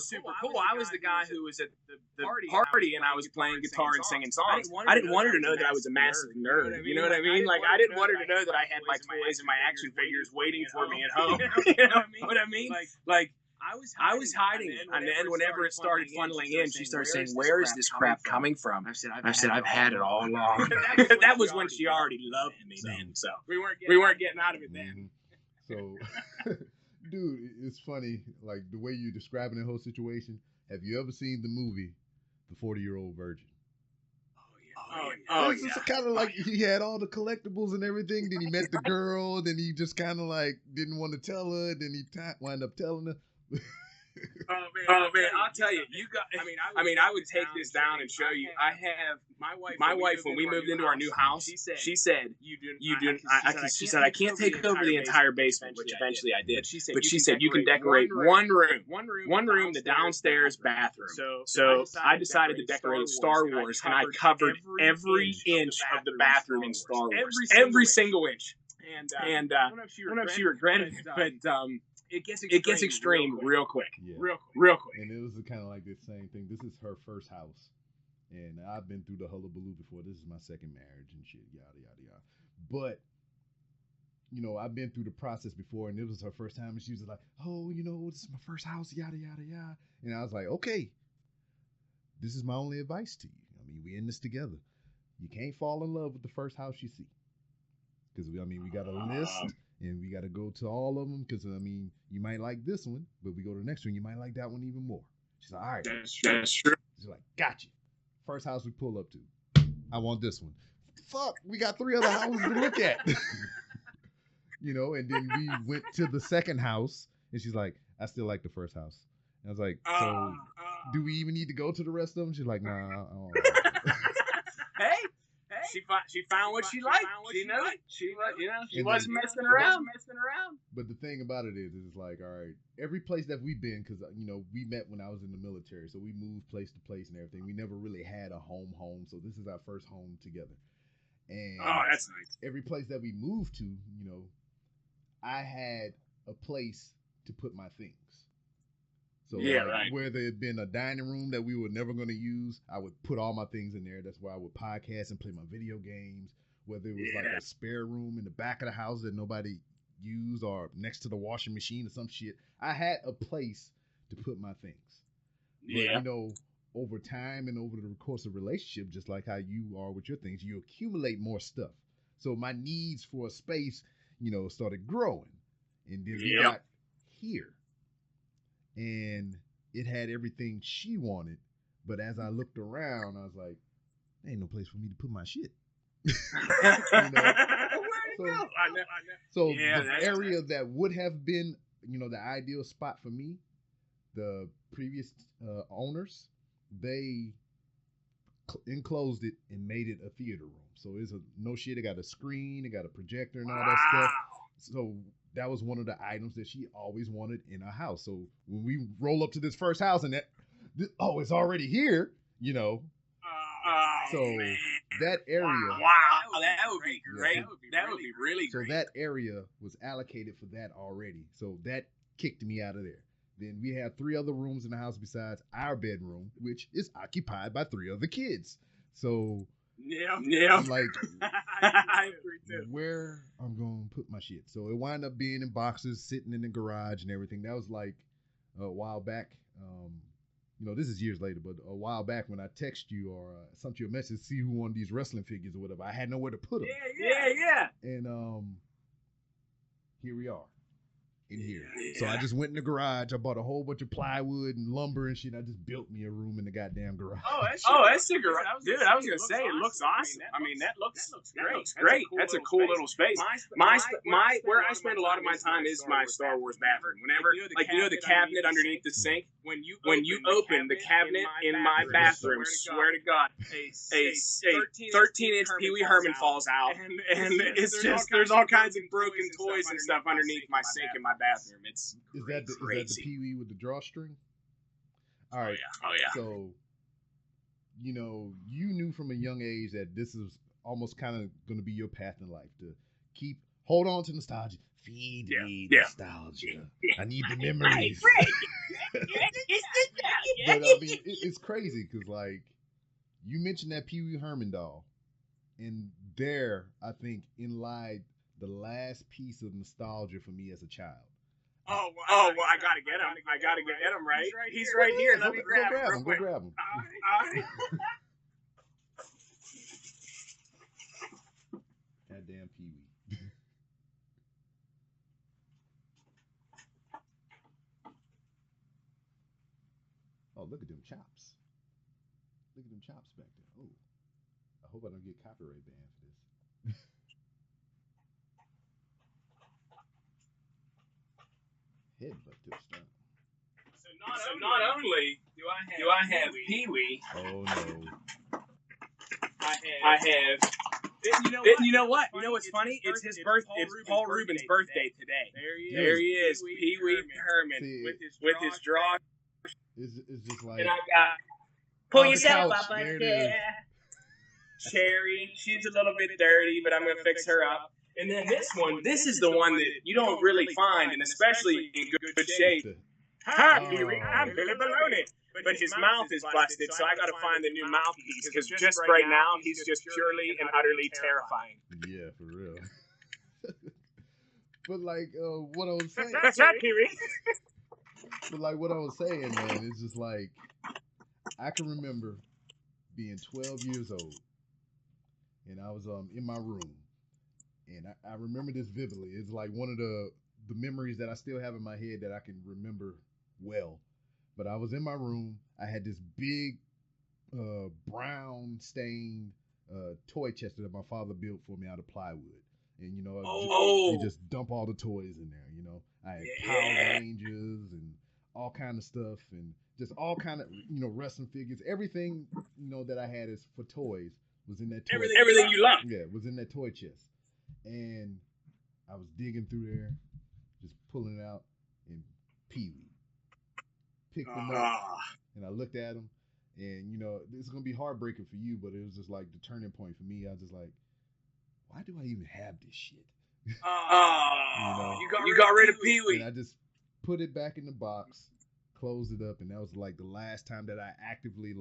super cool. I was the guy who was at the party and I was playing guitar and singing songs. I didn't want her to know that I was a massive nerd. You know what I mean? Like, I didn't want her to know that I had my toys and my action figures waiting for me at home. You know what I mean? Like, I was hiding it, and then whenever it started funneling in, she started saying, "Where is this crap coming from?" I said, "I've had it all along." That was when she already loved me then, so we weren't getting out of it then.
So, dude, it's funny, like the way you're describing the whole situation. Have you ever seen the movie, The 40-Year-Old Virgin?
Oh,
it's kind of like he had all the collectibles and everything. Then he met the girl. Then he just kind of like didn't want to tell her. Then he wound up telling her.
Oh man, I'll tell you. I mean, I would take this down and show you. I have my wife when we moved into our new house. She said, She said I can't take over the entire basement, which eventually I did. But she said you can decorate one room, the downstairs bathroom. So I decided to decorate Star Wars, and I covered every inch of the bathroom in Star Wars, every single inch. And I don't know if she regretted it, but it gets extreme real quick.
Yeah.
Real quick.
And it was kind of like the same thing. This is her first house. And I've been through the hullabaloo before. This is my second marriage and shit, yada, yada, yada. But, I've been through the process before, and it was her first time. And she was like, oh, this is my first house, yada, yada, yada. And I was like, okay, this is my only advice to you. I mean, we're in this together. You can't fall in love with the first house you see. Because, we got a list. And we got to go to all of them because, you might like this one, but we go to the next one, you might like that one even more. She's like, all right.
That's true.
She's like, gotcha. First house we pull up to. I want this one. Fuck, we got 3 other houses to look at. And then we went to the second house, and she's like, I still like the first house. And I was like, so do we even need to go to the rest of them? She's like, nah, I don't know.
She found what she liked. She wasn't messing around.
But the thing about it is it's like, all right, every place that we've been, because we met when I was in the military, so we moved place to place and everything. We never really had a home, so this is our first home together. And
that's nice.
Every place that we moved to, I had a place to put my things. So whether it had been a dining room that we were never going to use, I would put all my things in there. That's where I would podcast and play my video games. Whether it was like a spare room in the back of the house that nobody used or next to the washing machine or some shit, I had a place to put my things.
Yeah.
But, over time and over the course of relationship, just like how you are with your things, you accumulate more stuff. So my needs for a space, started growing. And then we got here. And it had everything she wanted. But as I looked around, I was like, there ain't no place for me to put my shit. So the area that would have been, the ideal spot for me, the previous owners, they enclosed it and made it a theater room. So it's no shit. It got a screen, it got a projector and all that stuff. So that was one of the items that she always wanted in a house. So when we roll up to this first house and it's already here, you know. So man. That area.
Wow, that would be great. That would be really great.
So that area was allocated for that already. So that kicked me out of there. Then we have 3 other rooms in the house besides our bedroom, which is occupied by 3 other kids. So
yeah.
I'm like, I agree too. Where I'm going to put my shit. So it wound up being in boxes, sitting in the garage and everything. That was like a while back. This is years later, but a while back when I text you or sent you a message to see who won these wrestling figures or whatever, I had nowhere to put them.
Yeah.
And here we are. In here. Yeah. So I just went in the garage. I bought a whole bunch of plywood and lumber and shit. I just built me a room in the goddamn garage.
That's the garage. Dude, I was going to say, it looks awesome. I mean, that looks great. That's a cool little space. Where I spend a lot of my time is my Star Wars bathroom. Whenever, the cabinet underneath the sink, when you open the cabinet in my bathroom, swear to God, a 13-inch Pee Wee Herman falls out. And it's just, there's all kinds of broken toys and stuff underneath my sink in my bathroom. Is that
the Pee Wee with the drawstring? All right.
Oh yeah.
So, you knew from a young age that this is almost kind of going to be your path in life to hold on to nostalgia. Feed me nostalgia. I need the memories. But I mean, it's crazy because you mentioned that Pee Wee Herman doll, and there I think lied the last piece of nostalgia for me as a child.
Well, I gotta get him. Right? He's right here. Let me grab him.
Go grab him. Goddamn Pee Wee. Oh, look at them chops. Look at them chops back there. Oh, I hope I don't get copyright banned for this. Headbutt to the stomach.
So not only do I have Pee Wee.
Oh no.
I have. You know what? You know what's funny? It's his birthday. It's Paul Rubin's birthday today. There he is, Pee Wee Herman, with his draw.
It's just like.
And I got pull yourself up right there. Cherry, she's a little bit dirty, but I'm gonna fix her up. And then this is the one that you don't really find, and especially in good shape. Hi, Pee Wee, I'm Billy Baloney. But his mouth is busted, so I got to find a new mouthpiece, because just right now, he's just purely and utterly terrifying.
Yeah, for real. But what I was saying...
That's right, Pee Wee.
But what I was saying, man, is just I can remember being 12 years old, and I was in my room, and I remember this vividly. It's one of the memories that I still have in my head that I can remember well. But I was in my room. I had this big brown stained toy chest that my father built for me out of plywood. And, you just dump all the toys in there, I had Power Rangers and all kind of stuff and just all kind of, wrestling figures. Everything, that I had is for toys was in that toy chest.
Everything you love.
Yeah, was in that toy chest. And I was digging through there, just pulling it out, and Pee Wee. Picked them up, and I looked at them, and this is gonna be heartbreaking for you, but it was just the turning point for me. I was just why do I even have this shit?
You got rid of Pee Wee.
And I just put it back in the box, closed it up, and that was the last time that I actively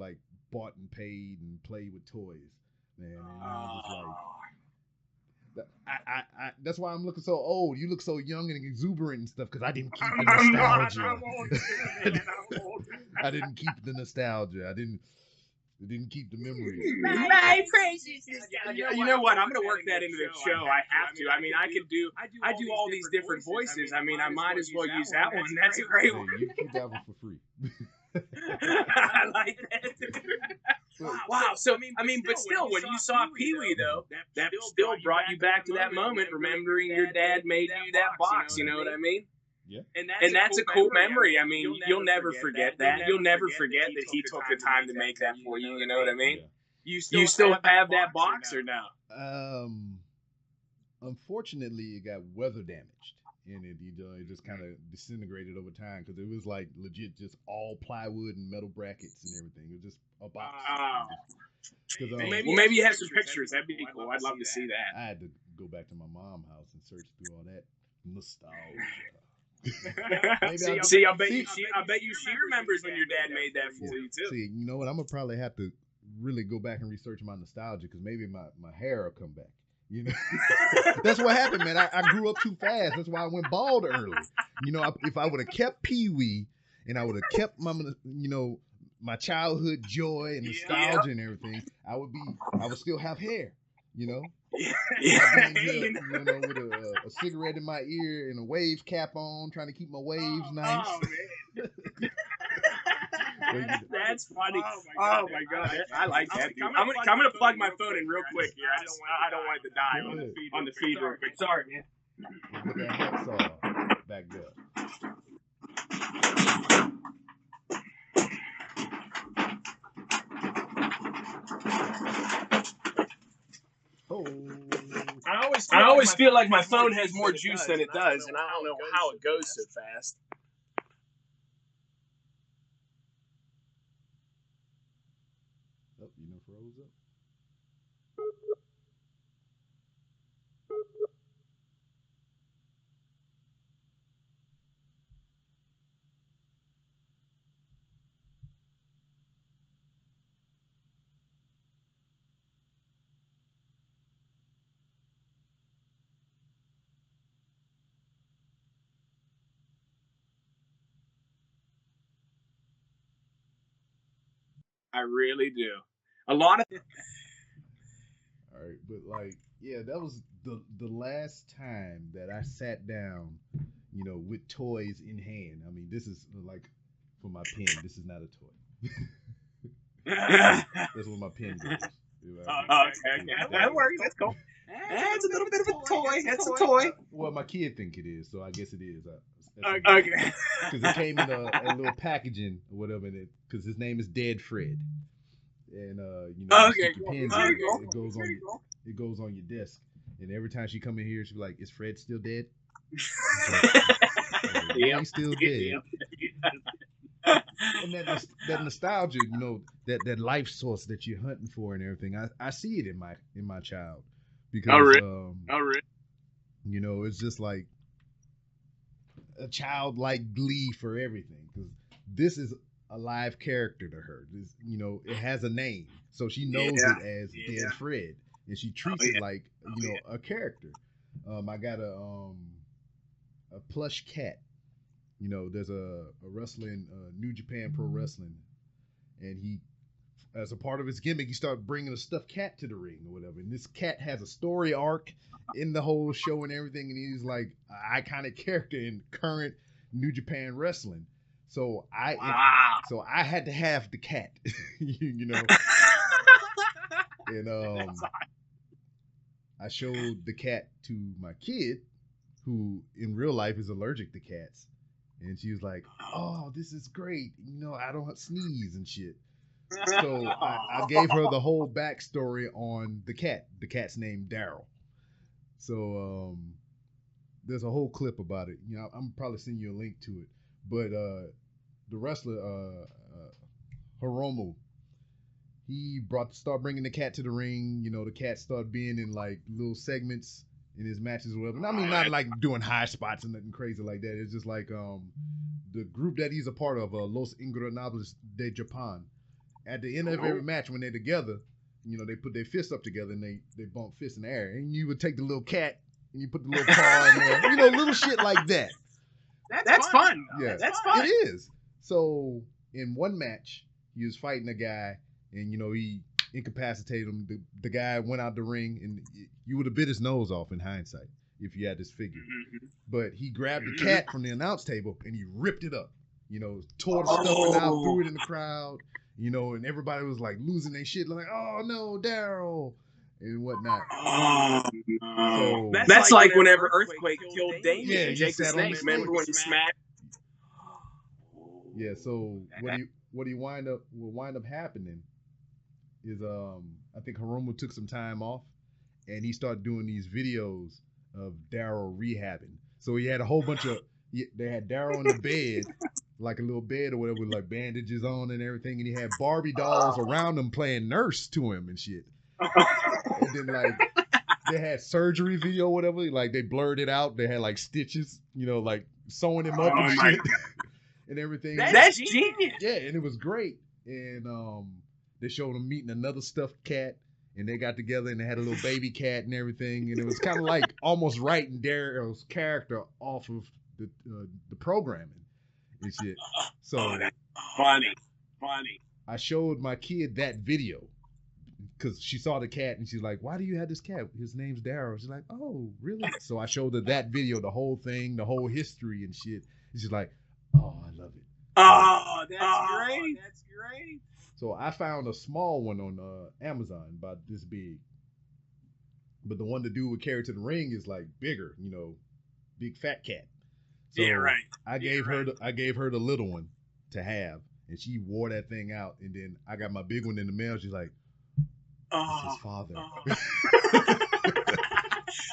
bought and paid and played with toys, man. And I was just that's why I'm looking so old. You look so young and exuberant and stuff because I didn't keep the nostalgia. I didn't keep the nostalgia. I didn't keep the memories.
My precious. You know what? I'm gonna work that into the show. I have to. I mean, I do all these different voices. I mean, I might as well use that one. That's a great one.
You keep that one for free.
I like that. Wow. So but still, when you saw Pee Wee though, that still brought you back to that moment, remembering your dad made you that box. You know what I mean?
Yeah.
And that's a cool memory. I mean, you'll never forget that. You'll never forget that he took the time to make that for you. You know what I mean? You still have that box or no?
Unfortunately, it got weather damaged, and it just kind of disintegrated over time because it was like legit just all plywood and metal brackets and everything. It was just a box.
Maybe you have some pictures. That'd be cool. I'd love to see that.
I had to go back to my mom's house and search through all that nostalgia.
I bet you she remembers when your dad made that for you too.
See, you know what? I'm gonna probably have to really go back and research my nostalgia because maybe my hair will come back. You know, that's what happened, man. I grew up too fast. That's why I went bald early. You know, if I would have kept Pee Wee and I would have kept my childhood joy and nostalgia and everything, I would still have hair. You know. I'd be here, with a cigarette in my ear and a wave cap on, trying to keep my waves nice.
Oh, man. That's funny. Oh my god, I like that. I'm gonna plug my phone in real quick here. I don't want it to die on the feed real quick. Sorry, man.
Put that hacksaw back there.
Oh. I always feel like my phone has more juice than it does, and I don't know how it goes so fast.
Oh, froze up.
I really do. A lot of.
All right, but that was the last time that I sat down, with toys in hand. I mean, this is like for my pen. This is not a toy. That's what my pen goes.
Okay. That works. That's cool. That's a little bit of a toy. That's a toy.
Well, my kid think it is, so I guess it is.
Okay.
Because it came in a little packaging or whatever, because his name is Dead Fred, and you stick your pens in, it goes on your desk, and every time she come in here, she be like, "Is Fred still dead?" Yeah, he's still dead. And that nostalgia, that life source that you're hunting for and everything, I see it in my child, because it's just like a childlike glee for everything, because this is a live character to her. This, it has a name, so she knows it as Dead Fred, and she treats it like a character. I got a plush cat. There's a wrestler in New Japan Pro Wrestling, and he, as a part of his gimmick, he started bringing a stuffed cat to the ring or whatever. And this cat has a story arc in the whole show and everything, and he's like an iconic character in current New Japan Wrestling. So I had to have the cat, and I showed the cat to my kid, who in real life is allergic to cats. And she was like, "Oh, this is great. I don't sneeze and shit." So I gave her the whole backstory on the cat. The cat's named Daryl. So there's a whole clip about it. I'm probably sending you a link to it. But the wrestler Hiromu, he started bringing the cat to the ring. The cat started being in like little segments in his matches or whatever. I mean, not like doing high spots and nothing crazy like that. It's just like the group that he's a part of, Los Ingobernables de Japan. At the end of every match, when they're together, they put their fists up together and they bump fists in the air. And you would take the little cat and you put the little paw in there. Little shit like that.
That's fun.
Yeah,
that's fun.
It is. So in one match, he was fighting a guy, and he incapacitated him. The guy went out the ring, and you would have bit his nose off in hindsight if you had this figure. Mm-hmm. But he grabbed the cat from the announce table and he ripped it up. Tore the stuffing out, threw it in the crowd. And everybody was like losing their shit, like, "Oh no, Daryl," and whatnot.
Oh no! So, that's like whenever Earthquake killed Damien and Jake the Snake. Remember when he smacked?
Yeah. So what will wind up happening is I think Hiromu took some time off, and he started doing these videos of Daryl rehabbing. So he had a whole bunch of they had Daryl in the bed, like a little bed or whatever, with like bandages on and everything, and he had Barbie dolls around him playing nurse to him and shit. And then like they had surgery video, or whatever. Like they blurred it out. They had like stitches, like sewing him up and shit and everything.
That's genius.
Yeah, and it was great. And they showed him meeting another stuffed cat, and they got together and they had a little baby cat and everything. And it was kind of like almost writing Daryl's character off of the programming and shit. So
that's funny.
I showed my kid that video, because she saw the cat and she's like, "Why do you have this cat? His name's Daryl." She's like, "Oh, really?" So I showed her that video, the whole thing, the whole history and shit. And she's like, "Oh, I love it."
Oh, that's great.
So I found a small one on Amazon, about this big. But the one the dude would carry to the ring is like bigger, big fat cat. So
yeah, right.
I gave her the little one to have, and she wore that thing out. And then I got my big one in the mail. She's like, "It's his father."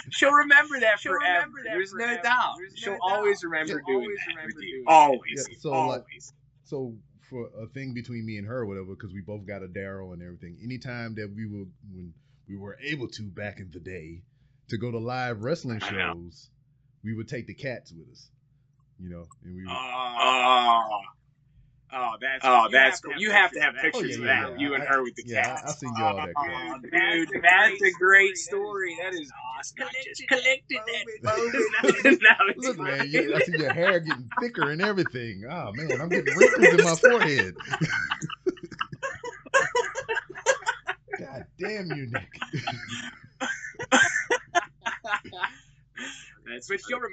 She'll remember that forever. There's no doubt. She'll always remember doing that with you. Always.
Yeah, so for a thing between me and her, or whatever, because we both got a Daryl and everything. Anytime that when we were able to back in the day to go to live wrestling shows, we would take the cats with us. And we would.
That's cool. You have to have pictures of that. You and her with the cat.
I'll send you all that crap.
Dude, that's a great story. That is awesome. I just collected that.
Look, man, I see your hair getting thicker and everything. Oh, man, I'm getting wrinkles in my forehead. God damn you, Nick.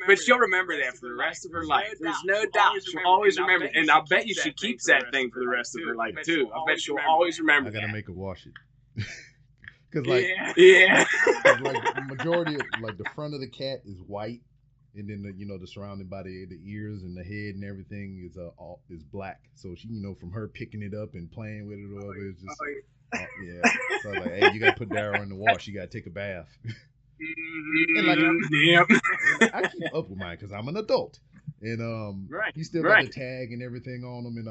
But she'll remember that for the rest of her life. There's no doubt. She'll always remember. And I'll bet you she keeps that thing for the rest of her life, too. I bet she'll always remember that.
I gotta make her wash it. Because, like the majority of, like, the front of the cat is white. And then, the surrounding by the ears and the head and everything is black. So she, from her picking it up and playing with it or whatever, it's just, yeah. So I was like, hey, you gotta put Daryl in the wash. You gotta take a bath. And like, I keep up with mine because I'm an adult, and he still got the tag and everything on him, and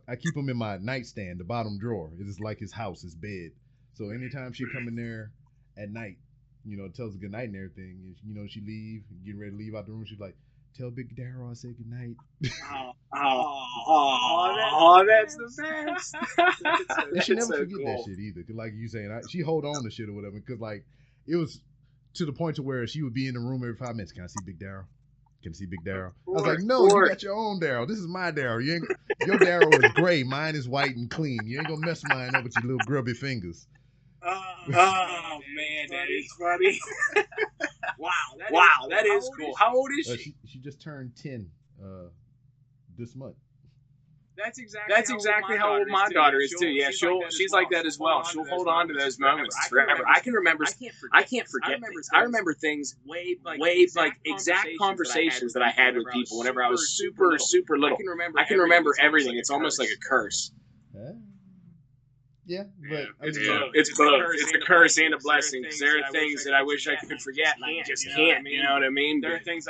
I keep him in my nightstand, the bottom drawer. It is like his house, his bed. So anytime she come in there at night, tells her good night and everything, and, she getting ready to leave out the room, she's like, "Tell Big Daryl I said good night."
That's the best.
And she never forget that shit either. Cause like you saying, she hold on to shit or whatever. Cause like it was to the point to where she would be in the room every 5 minutes. "Can I see Big Daryl? Can I see Big Daryl?" I was like, "No, you got your own Daryl. This is my Daryl. Your Daryl is gray. Mine is white and clean. You ain't gonna mess mine up with your little grubby fingers."
Oh man, that is funny. Wow, that is cool. How old is she?
She just turned 10 this month.
That's exactly how old my daughter is too. Yeah, she's like that as well. She'll hold on to those moments forever. I can remember. I can't forget things. I remember things way like exact conversations that I had with people whenever I was super little. I can remember everything. It's almost like a curse.
Yeah, but
it's both. It's a curse and a blessing, because there are things that I wish I could forget and I just can't. You know what I mean? There are things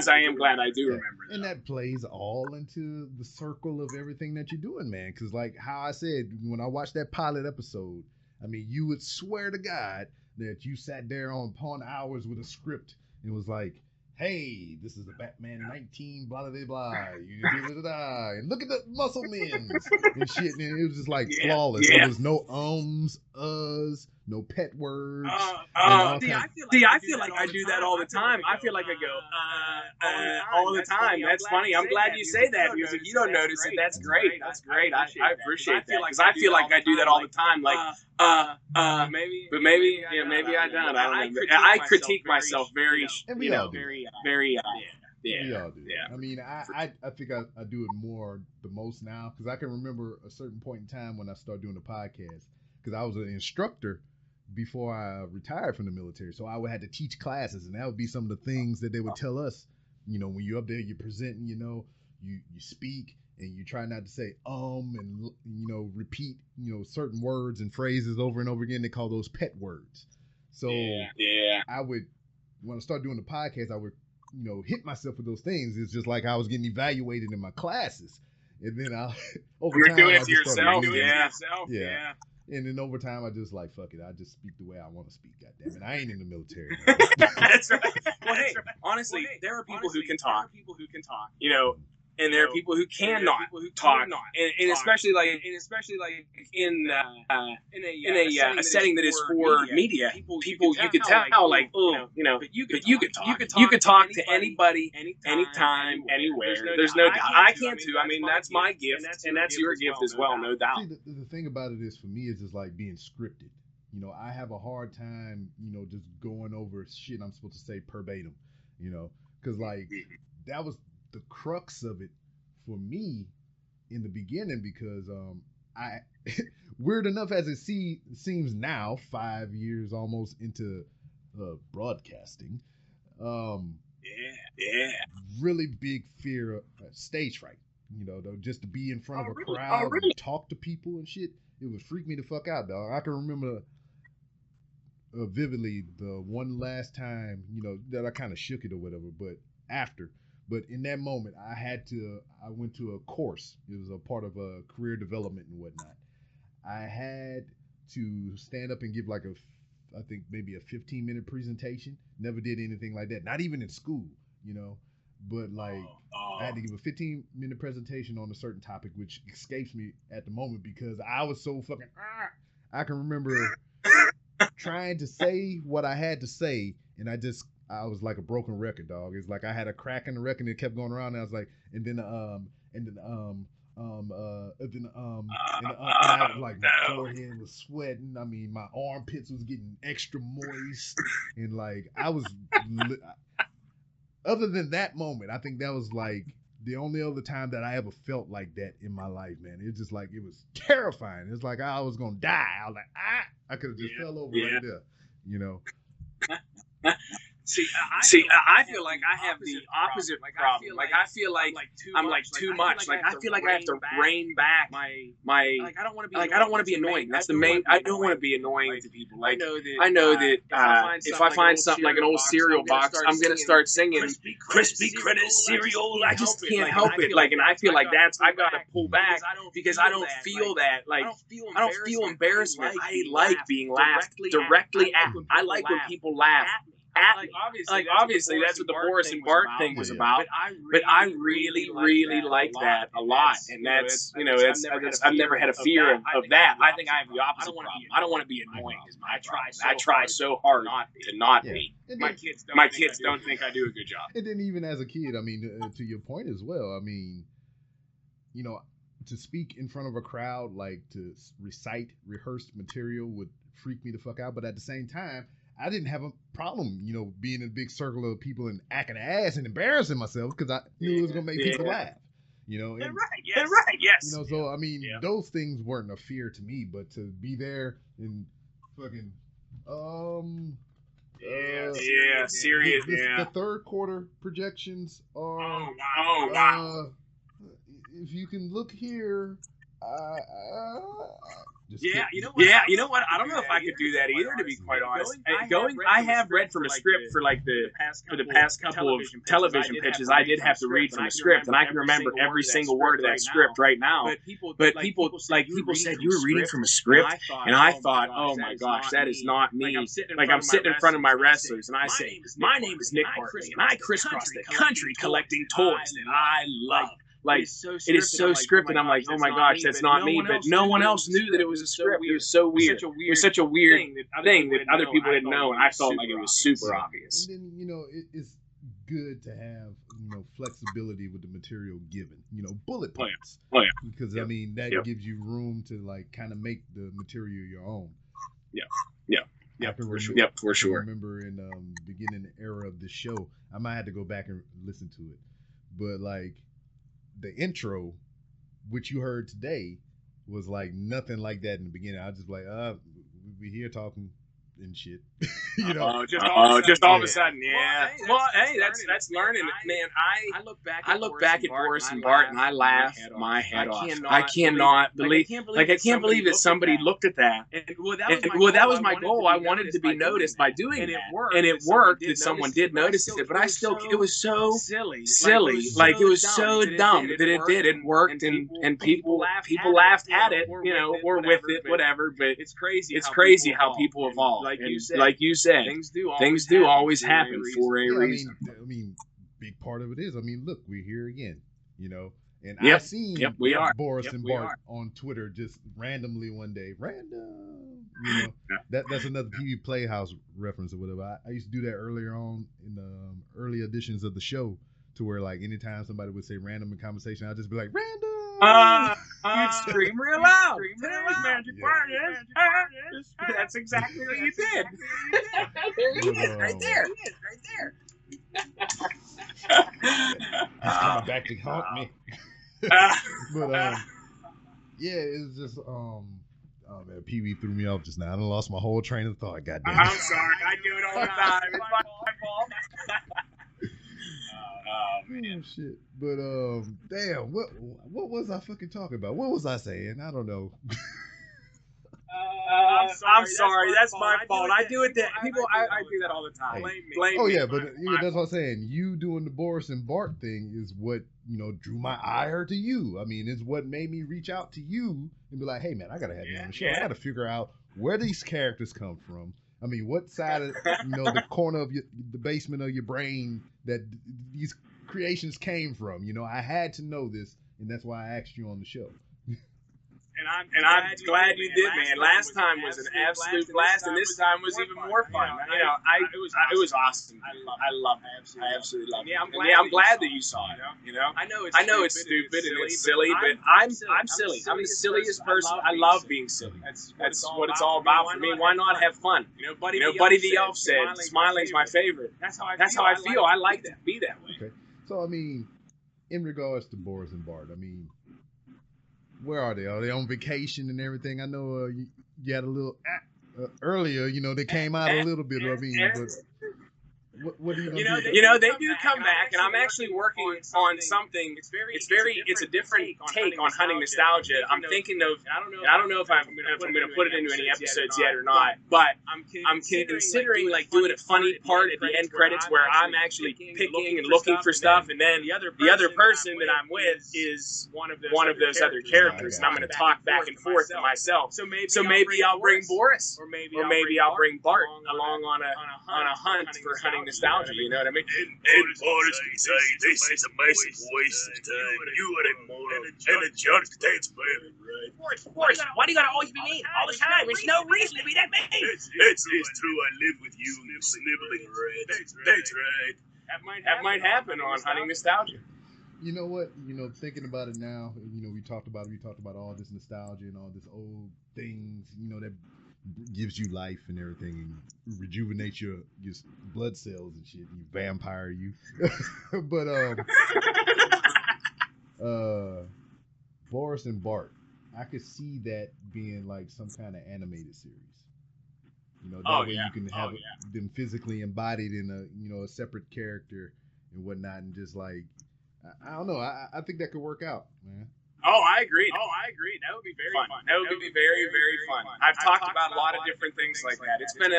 I am glad I do remember.
And that plays all into the circle of everything that you're doing, man. Because like how I said, when I watched that pilot episode, I mean, you would swear to God that you sat there upon hours with a script and was like, "Hey, this is the Batman 19, blah, blah, blah, and look at the muscle men," and shit. And it was just like flawless. There was no uhs, no pet words.
I feel like I do that all the time. I feel like I go, all the time. That's funny. I'm glad you say that, because if you don't notice it, that's great. That's great. I appreciate that, because I feel like I do that all the time. Like, maybe I don't. I don't know. I critique myself very,
we all do.
Very.
We all do. Yeah. I mean, I think I do it more the most now, because I can remember a certain point in time when I started doing the podcast, because I was an instructor before I retired from the military. So I would have to teach classes, and that would be some of the things that they would tell us. When you're up there, you're presenting, you speak, and you try not to say and repeat certain words and phrases over and over again. They call those pet words. So I would, when I started doing the podcast, I would hit myself with those things. It's just like I was getting evaluated in my classes, and then over time
doing
I
it to
just started
yourself.
Yeah. And then over time, I just like, fuck it. I just speak the way I want to speak. Goddamn it, I ain't in the military.
That's right. Well, hey, honestly, there are people who can talk. And there are people who cannot talk, and especially like in a setting that is for media. People you could tell like, but you could talk. You could talk to anybody, anytime, anywhere. There's no doubt. I can too. I mean, that's my gift, and that's your gift as well, no doubt.
See, the thing about it is, for me, it's just like being scripted. I have a hard time, just going over shit I'm supposed to say verbatim, because like that was the crux of it for me in the beginning, because I weird enough as it seems now, 5 years almost into broadcasting, really big fear of stage fright, just to be in front of a crowd and talk to people and shit. It would freak me the fuck out, dog. I can remember vividly the one last time, that I kind of shook it or whatever, but in that moment, I went to a course. It was a part of a career development and whatnot. I had to stand up and give like I think maybe a 15-minute presentation. Never did anything like that. Not even in school, but like I had to give a 15-minute presentation on a certain topic, which escapes me at the moment because I was so fucking, I can remember trying to say what I had to say, and I was like a broken record, dog. It's like I had a crack in the record and it kept going around, and I was like, and I, like my forehead was sweating. I mean, my armpits was getting extra moist, and like I was. Other than that moment, I think that was like the only other time that I ever felt like that in my life, man. It's just like, it was terrifying. It's like I was gonna die. I was like, I could have just fell over right there,
See, I feel like I have the opposite problem. Like I feel like I'm like too much. Like I feel like I have to rein back my. Like I don't want to be annoying. That's the main. I don't want to be annoying to people. Like I know that if I find something like an old cereal box, I'm gonna start singing crispy credit cereal. I just can't help it. Like, and I feel like I've got to pull back because I don't feel that. Like I don't feel embarrassment. I like being laughed directly at. I like when people laugh at me. Like obviously that's what the Boris and Bart thing was about. But I really like that a lot, and that's I've never had a fear of that. I think I have the opposite problem. I don't want to be annoying. Is my problem. I try so hard to not be. My kids don't think I do a good job.
And then even as a kid, I mean, to your point as well. I mean, to speak in front of a crowd, like to recite rehearsed material would freak me the fuck out. But at the same time, I didn't have a problem, being in a big circle of people and acting ass and embarrassing myself because I knew it was going to make people laugh, And,
right, yes.
So, I mean, those things weren't a fear to me, but to be there and fucking,
serious.
The third quarter projections are,
oh wow.
If you can look here,
you know what? I don't know if I could do that either, to be quite honest. I have read from a script for the past couple of television pitches. I did have to read from a script, and I can remember every single word of that script right now. But people said, you were reading from a script, and I thought, oh my gosh, that is not me. Like I'm sitting in front of my wrestlers, and I say, my name is Nick Bartley, and I crisscross the country collecting toys that I love. Like, it is so scripted. I'm like, oh my gosh, that's not me. But no one else knew that it was a script. It was so weird. It was such a weird thing that other people didn't know, and I felt like it was super obvious.
And then, it's good to have, flexibility with the material given, bullet points.
Oh, yeah.
Because, I mean, that gives you room to, like, kind of make the material your own.
Yeah, for sure.
I remember in the beginning era of the show, I might have to go back and listen to it. But, like, the intro, which you heard today, was like nothing like that in the beginning. I was just like, we here talking and shit.
Just all of a sudden, yeah. Well, hey, that's learning, man. I look back at Boris and Bart and I laugh my head off. I cannot believe, I can't believe that somebody looked at that. And that was my goal. I wanted to be noticed by doing that, and it worked. That someone did notice it, but it was so silly. Like it was so dumb that it did. It worked, and people laughed at it, or with it, whatever. But it's crazy how people evolve. Like you said, things do always happen for a reason.
I mean, big part of it is. I mean, look, we're here again. And
Yep.
I seen Boris and Bart on Twitter just randomly one day. That's another PV Playhouse reference or whatever. I used to do that earlier on in the early editions of the show, to where like anytime somebody would say random in conversation, I'd just be like, random.
You'd scream real loud. Today's Magic Word is. That's exactly what you did. There you is, right there.
It's coming back to haunt me. But yeah, it's just oh man, Pee Wee threw me off just now. I done lost my whole train of thought. Goddamn.
I'm sorry, I do it all the time. It's my fault. Oh man,
shit. But damn, what was I fucking talking about? What was I saying? I don't know.
I'm sorry. That's my fault. I do it. People, I do that all the time. Blame me.
Yeah, but that's what I'm saying. You doing the Boris and Bart thing is what drew my ire to you. I mean, it's what made me reach out to you and be like, hey man, I gotta have you on the show. I gotta figure out where these characters come from. I mean, what side of the corner of the basement of your brain that these creations came from. I had to know this, and that's why I asked you on the show.
And I'm glad you did, man. Last time was an absolute blast, and this time was even more fun. It was awesome. I love it. I absolutely love it. Yeah, I'm glad that you saw it. I know it's stupid and it's silly, but I'm silly. I'm the silliest person. I love being silly. That's what it's all about for me. Why not have fun? Buddy the Elf said, "Smiling's my favorite." That's how I feel. I like to be that way.
Okay, so I mean, in regards to Boris and Bart, I mean, where are they? Are they on vacation and everything? I know you had a little earlier. They came out a little bit. I mean, but what are you gonna do?
They do come back, and I'm actually working on something. It's a different take on hunting nostalgia. I'm thinking of, and I don't know if I'm going to put it into any episodes yet or not, but I'm considering like doing a funny part at the end credits where I'm actually picking and looking for stuff, and then the other person that I'm with is one of those other characters, and I'm going to talk back and forth to myself. So maybe I'll bring Boris, or maybe I'll bring Bart along on a hunt for hunting nostalgia, you know what I mean?
And Boris can say this is a massive waste of time. You are a moron and a jerk. That's perfect, right?
Boris, why do you gotta always be mean all the time? There's no reason to be that mean.
It's true. I live with you, you sniveling rat. That's right.
That might happen on hunting nostalgia.
You know what? Thinking about it now, we talked about all this nostalgia and all this old things, that gives you life and everything, and rejuvenates your blood cells and shit. You vampire you. But Boris and Bart, I could see that being like some kind of animated series. That way you can have them physically embodied in a separate character and whatnot, and just like I don't know. I think that could work out, man.
Oh, I agree. That would be very fun. That would be very, very fun. I've talked about a lot of different things like that. It's been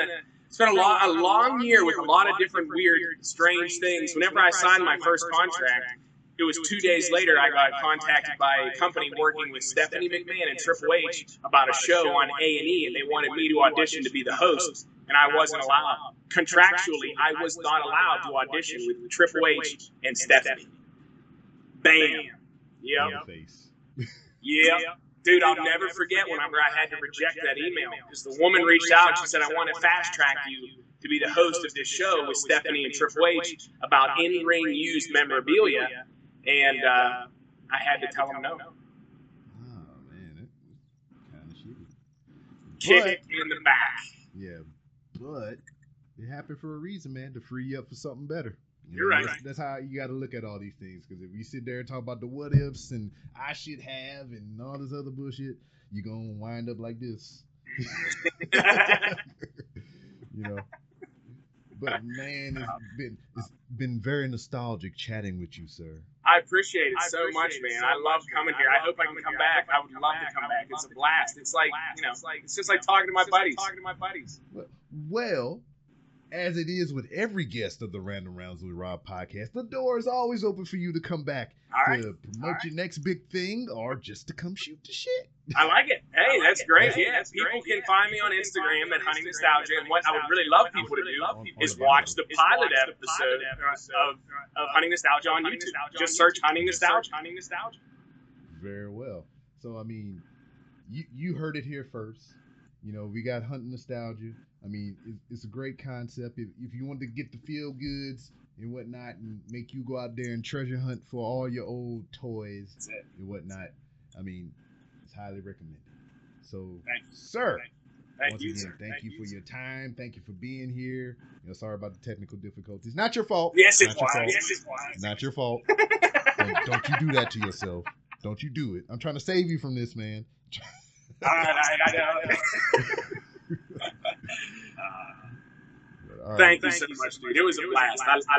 a long year with a lot of different weird, strange things. Whenever I signed my first contract, it was 2 days later I got contacted by a company working with Stephanie McMahon and Triple H about a show on A&E, and they wanted me to audition to be the host, and I wasn't allowed. Contractually, I was not allowed to audition with Triple H and Stephanie. Bam. Yep. Yeah. Dude, I'll never forget whenever I had to reject that email, because the woman reached out and she said, I want to fast track you to be the host of this show with Stephanie and Triple H about in-ring used memorabilia, and I had to tell them no.
Oh, man, that's kind of shitty.
Kick it in the back.
Yeah, but it happened for a reason, man, to free you up for something better.
You're right.
That's how you got to look at all these things. Because if you sit there and talk about the what ifs and I should have and all this other bullshit, you're going to wind up like this. You know. But man, it's been very nostalgic chatting with you, sir.
I appreciate it so much, man. I love coming here. I hope I can come back. I would love to come back. It's a blast. It's like, it's just like talking to my buddies.
Well, as it is with every guest of the Random Rounds with Rob podcast, the door is always open for you to come back to promote your next big thing or just to come shoot the shit.
I like it. Hey, that's great. Yeah, people can find me on Instagram at Hunting Nostalgia. And what I would really love people to do is watch the pilot episode of Hunting Nostalgia on YouTube. Just search Hunting Nostalgia.
Very well. So, I mean, you heard it here first. You know, we got Hunting Nostalgia. I mean, it's a great concept. If you want to get the feel goods and whatnot and make you go out there and treasure hunt for all your old toys and whatnot, I mean, it's highly recommended. So, sir, once again, thank you for your time. Thank you for being here. You know, sorry about the technical difficulties. Not your fault.
Yes, it was.
Not your fault. Don't you do that to yourself. Don't you do it. I'm trying to save you from this, man.
All right, I know. Thank you so much, dude. It was a blast. I